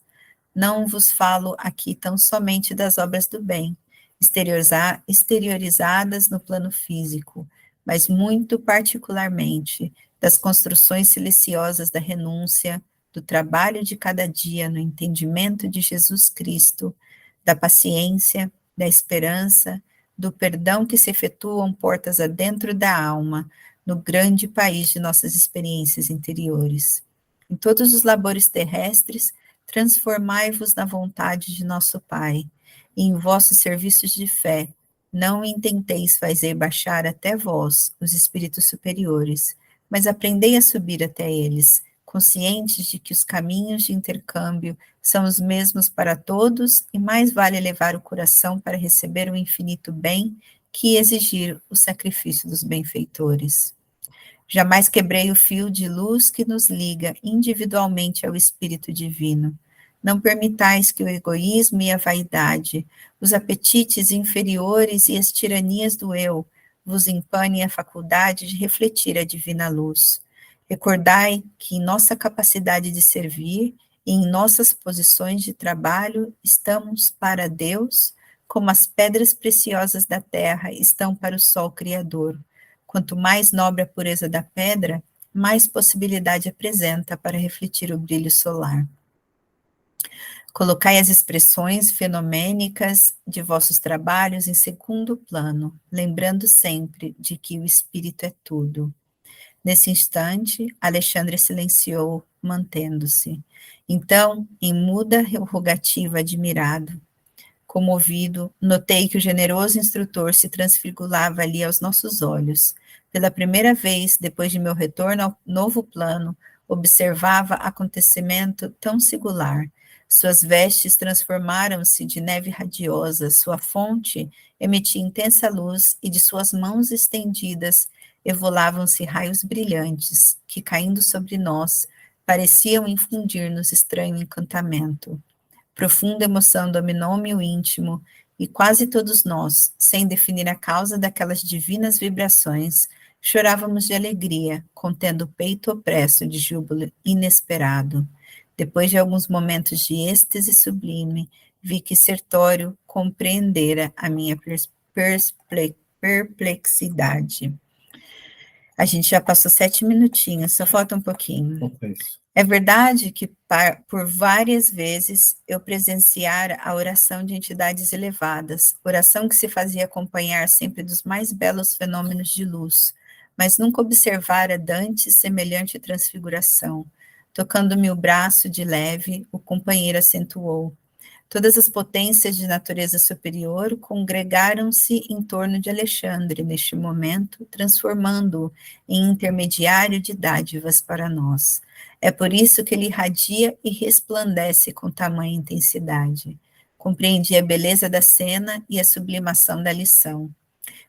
Não vos falo aqui tão somente das obras do bem, exteriorizadas no plano físico, mas muito particularmente das construções silenciosas da renúncia, do trabalho de cada dia no entendimento de Jesus Cristo, da paciência, da esperança, do perdão que se efetuam portas adentro da alma, no grande país de nossas experiências interiores. Em todos os labores terrestres, transformai-vos na vontade de nosso Pai, e em vossos serviços de fé, não intenteis fazer baixar até vós os espíritos superiores, mas aprendei a subir até eles, conscientes de que os caminhos de intercâmbio são os mesmos para todos e mais vale elevar o coração para receber o infinito bem que exigir o sacrifício dos benfeitores. Jamais quebrei o fio de luz que nos liga individualmente ao Espírito Divino. Não permitais que o egoísmo e a vaidade, os apetites inferiores e as tiranias do eu vos empanem a faculdade de refletir a divina luz. Recordai que em nossa capacidade de servir e em nossas posições de trabalho estamos para Deus, como as pedras preciosas da terra estão para o sol criador. Quanto mais nobre a pureza da pedra, mais possibilidade apresenta para refletir o brilho solar. Colocai as expressões fenomênicas de vossos trabalhos em segundo plano, lembrando sempre de que o espírito é tudo. Nesse instante, Alexandre silenciou, mantendo-se. Então, em muda rogativa, admirado, comovido, notei que o generoso instrutor se transfigurava ali aos nossos olhos. Pela primeira vez, depois de meu retorno ao novo plano, observava acontecimento tão singular. Suas vestes transformaram-se de neve radiosa, sua fonte emitia intensa luz e de suas mãos estendidas evolavam-se raios brilhantes, que, caindo sobre nós, pareciam infundir-nos estranho encantamento. Profunda emoção dominou-me o íntimo, e quase todos nós, sem definir a causa daquelas divinas vibrações, chorávamos de alegria, contendo o peito opresso de júbilo inesperado. Depois de alguns momentos de êxtase sublime, vi que Sertório compreendera a minha perplexidade. A gente já passou 7 minutinhos, só falta um pouquinho. Isso. É verdade que por várias vezes eu presenciara a oração de entidades elevadas, oração que se fazia acompanhar sempre dos mais belos fenômenos de luz, mas nunca observara dantes semelhante transfiguração. Tocando-me o braço de leve, o companheiro acentuou. Todas as potências de natureza superior congregaram-se em torno de Alexandre neste momento, transformando-o em intermediário de dádivas para nós. É por isso que ele irradia e resplandece com tamanha intensidade. Compreendi a beleza da cena e a sublimação da lição.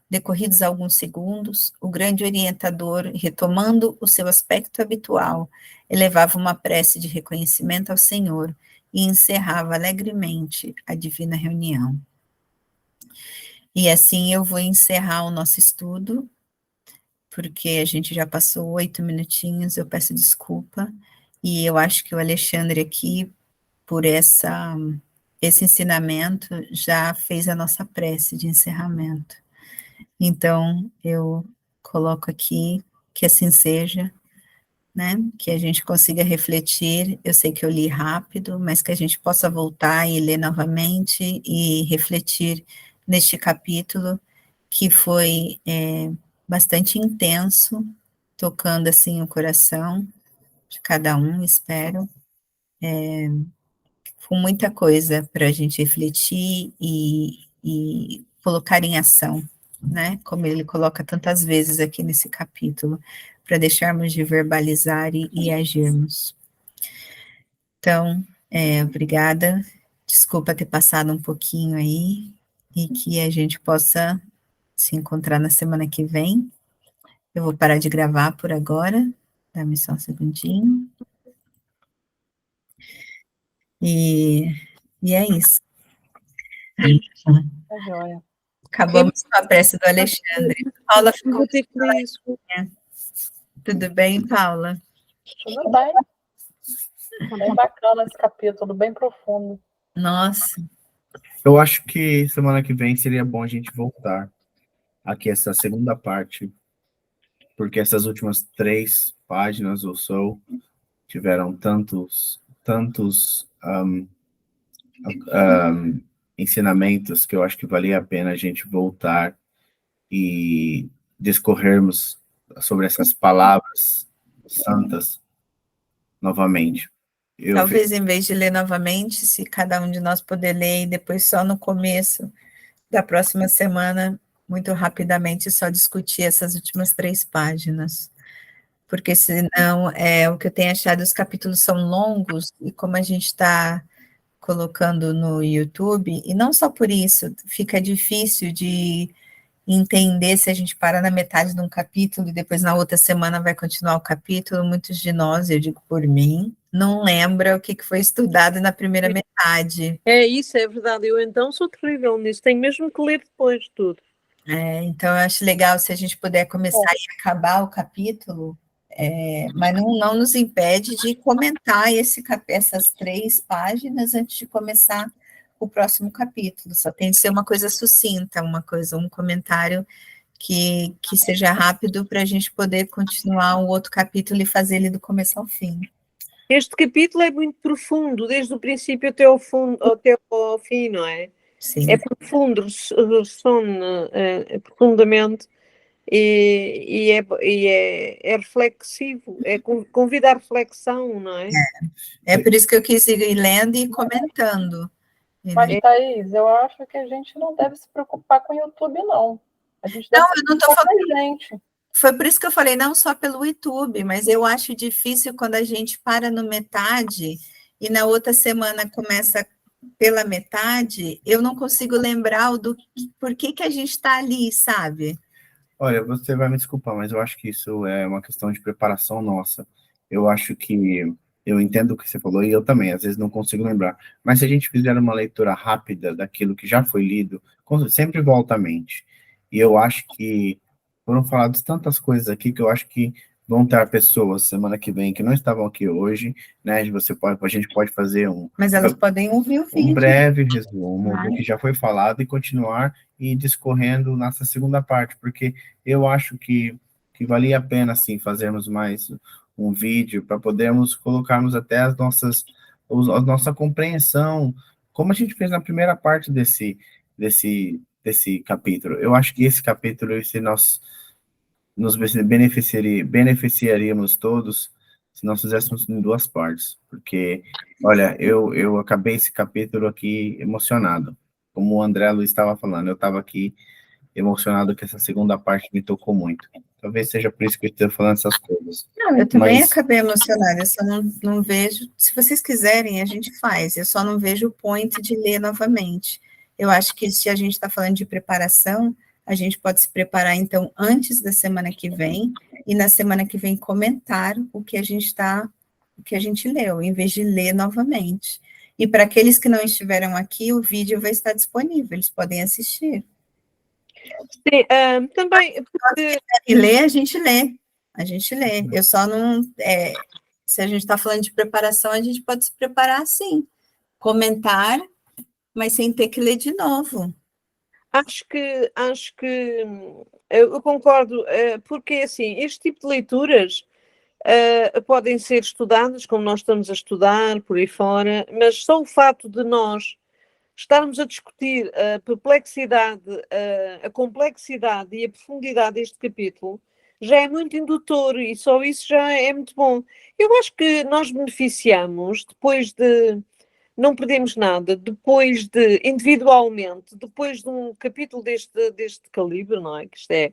Decorridos alguns segundos, o grande orientador, retomando o seu aspecto habitual, elevava uma prece de reconhecimento ao Senhor e encerrava alegremente a divina reunião. E assim eu vou encerrar o nosso estudo, porque a gente já passou 8 minutinhos, eu peço desculpa, e eu acho que o Alexandre aqui, por esse ensinamento, já fez a nossa prece de encerramento. Então, eu coloco aqui que assim seja, né? Que a gente consiga refletir. Eu sei que eu li rápido, mas que a gente possa voltar e ler novamente e refletir neste capítulo, que foi bastante intenso, tocando assim o coração de cada um, espero. Com muita coisa para a gente refletir e colocar em ação, né? Como ele coloca tantas vezes aqui nesse capítulo, para deixarmos de verbalizar e agirmos. Então, obrigada. Desculpa ter passado um pouquinho aí, e que a gente possa se encontrar na semana que vem. Eu vou parar de gravar por agora, dá-me só um segundinho. E é isso. Tá joia. Acabamos com a prece do Alexandre. Paula ficou Vou ter que ler isso. tudo bem, Paula? Tudo bem. Bem bacana esse capítulo, bem profundo. Nossa, Eu acho que semana que vem seria bom a gente voltar aqui essa segunda parte, porque essas últimas 3 páginas ou so tiveram tantos ensinamentos que eu acho que valia a pena a gente voltar e discorrermos sobre essas palavras santas novamente. talvez em vez de ler novamente, se cada um de nós puder ler e depois só no começo da próxima semana, muito rapidamente, só discutir essas últimas 3 páginas. Porque senão, o que eu tenho achado, os capítulos são longos, e como a gente está colocando no YouTube, e não só por isso, fica difícil de entender se a gente para na metade de um capítulo e depois na outra semana vai continuar o capítulo. Muitos de nós, eu digo por mim, não lembra o que foi estudado na primeira metade. Isso é verdade. Eu então sou terrível nisso. Tenho mesmo que ler depois tudo. Então, eu acho legal se a gente puder começar e acabar o capítulo, mas não nos impede de comentar essas 3 páginas antes de começar o próximo capítulo. Só tem que ser uma coisa sucinta, um comentário que seja rápido para a gente poder continuar o outro capítulo e fazer ele do começo ao fim. Este capítulo é muito profundo, desde o princípio até ao fim, não é? Sim. É profundo, ressona profundamente e é reflexivo, convida à reflexão, não é? É por isso que eu quis ir lendo e comentando. Mas, Thaís, eu acho que a gente não deve se preocupar com o YouTube, não. A gente deve eu não estou falando. Gente. Foi por isso que eu falei, não só pelo YouTube, mas eu acho difícil quando a gente para no metade e na outra semana começa pela metade, eu não consigo lembrar por que a gente está ali, sabe? Olha, você vai me desculpar, mas eu acho que isso é uma questão de preparação nossa. Eu acho que eu entendo o que você falou e eu também, às vezes não consigo lembrar. Mas se a gente fizer uma leitura rápida daquilo que já foi lido, sempre volta à mente. E eu acho que foram faladas tantas coisas aqui que eu acho que vão ter pessoas semana que vem que não estavam aqui hoje, né? A gente pode fazer Mas elas podem ouvir o vídeo. Um breve resumo do que já foi falado e continuar e discorrendo nessa segunda parte, porque eu acho que que valia a pena, assim, fazermos mais um vídeo para podermos colocarmos até a nossa compreensão, como a gente fez na primeira parte desse capítulo. Eu acho que esse capítulo, se nós nos beneficiaríamos todos se nós fizéssemos em duas partes, porque, olha, eu acabei esse capítulo aqui emocionado, como o André Luiz estava falando, eu estava aqui emocionado que essa segunda parte me tocou muito. Talvez seja por isso que eu estou falando essas coisas. Não, eu também Mas- acabei emocionada, eu só não vejo. Se vocês quiserem, a gente faz, eu só não vejo o point de ler novamente. Eu acho que se a gente está falando de preparação, a gente pode se preparar, então, antes da semana que vem, e na semana que vem comentar o que a gente leu, em vez de ler novamente. E para aqueles que não estiveram aqui, o vídeo vai estar disponível, eles podem assistir. Sim, também, porque E ler, a gente lê. A gente lê. Eu só não. Se a gente está falando de preparação, a gente pode se preparar assim. Comentar, mas sem ter que ler de novo. acho que eu concordo, porque assim, este tipo de leituras podem ser estudadas, como nós estamos a estudar por aí fora, mas só o fato de nós estarmos a discutir a perplexidade, a complexidade e a profundidade deste capítulo já é muito indutor e só isso já é muito bom. Eu acho que nós beneficiamos depois de não perdemos nada, depois de, individualmente, depois de um capítulo deste calibre, não é? Que isto é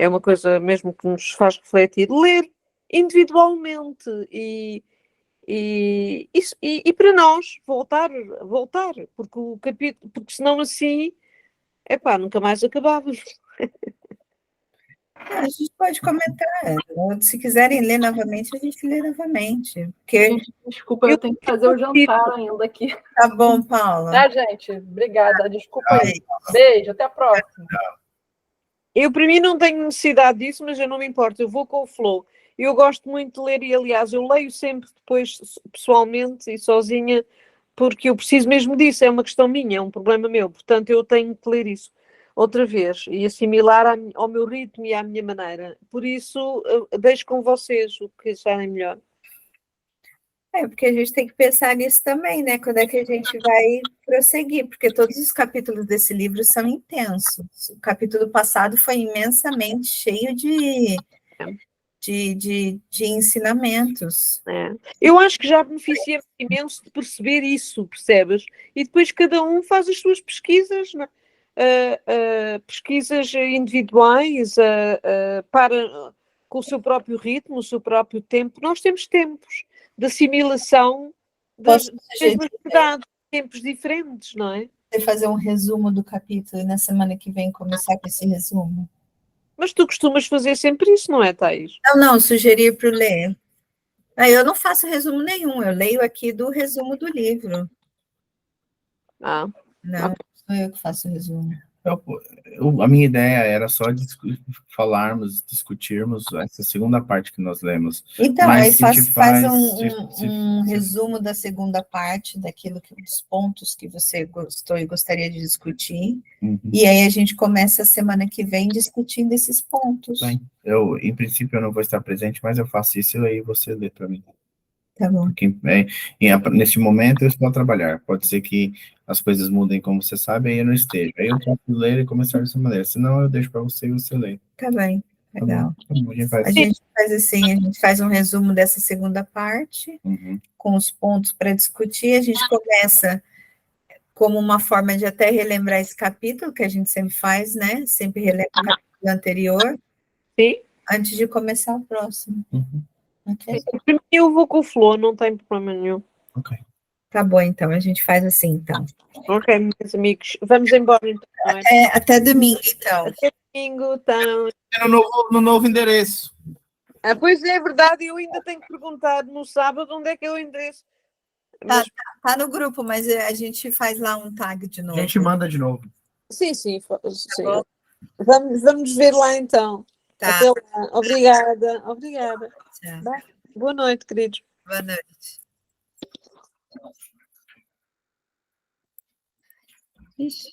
uma coisa mesmo que nos faz refletir, ler individualmente e para nós voltar, porque o capítulo, porque senão assim, epá, nunca mais acabávamos. A gente pode comentar. Ou, se quiserem ler novamente, a gente lê novamente. Porque... Gente, desculpa, eu tenho que fazer o jantar ainda aqui. Tá bom, Paula. Tá, gente? Obrigada. Desculpa aí. Beijo, até a próxima. Eu, para mim, não tenho necessidade disso, mas eu não me importo, eu vou com o flow. Eu gosto muito de ler e, aliás, eu leio sempre depois pessoalmente e sozinha, porque eu preciso mesmo disso, é uma questão minha, é um problema meu, portanto eu tenho que ler isso outra vez e assimilar ao meu ritmo e à minha maneira. Por isso, deixo com vocês o que acharem melhor. Porque a gente tem que pensar nisso também, né? Quando é que a gente vai prosseguir? Porque todos os capítulos desse livro são intensos. O capítulo passado foi imensamente cheio de ensinamentos. Eu acho que já beneficiamos imenso de perceber isso, percebes? E depois cada um faz as suas pesquisas, pesquisas individuais, para com o seu próprio ritmo, o seu próprio tempo. Nós temos tempos de assimilação das mesmas verdades, tempos diferentes, não é? Você fazer um resumo do capítulo e na semana que vem começar com esse resumo. Mas tu costumas fazer sempre isso, não é, Thaís? Não, sugerir para ler. Eu não faço resumo nenhum, eu leio aqui do resumo do livro. Não, sou eu que faço o resumo. A minha ideia era só discutirmos essa segunda parte que nós lemos. Então, aí faz um resumo da segunda parte, dos pontos que você gostou e gostaria de discutir, e aí a gente começa a semana que vem discutindo esses pontos. Bem, em princípio, eu não vou estar presente, mas eu faço isso e aí você lê para mim. Tá bom. Porque, nesse momento eu estou a trabalhar. Pode ser que as coisas mudem, como você sabe, aí eu não esteja. Aí eu posso ler e começar dessa maneira. Senão eu deixo para você e você lê. Tá bem, legal. Tá bom, a gente faz assim, a gente faz um resumo dessa segunda parte, com os pontos para discutir. A gente começa como uma forma de até relembrar esse capítulo, que a gente sempre faz, né? Sempre relembra o capítulo anterior. Sim. Antes de começar o próximo. Okay? Eu vou com o flow, não tem problema nenhum. Ok. Tá bom, então, a gente faz assim, então. Ok, meus amigos, vamos embora então. Até domingo, então. Até domingo, então. No novo endereço. Pois é verdade, eu ainda tenho que perguntar no sábado onde é que é o endereço. Tá no grupo, mas a gente faz lá um tag de novo. A gente manda de novo. Sim. Vamos ver lá então. Tá. Até lá. Obrigada. Tchau. Boa noite, queridos. Boa noite. Ixi.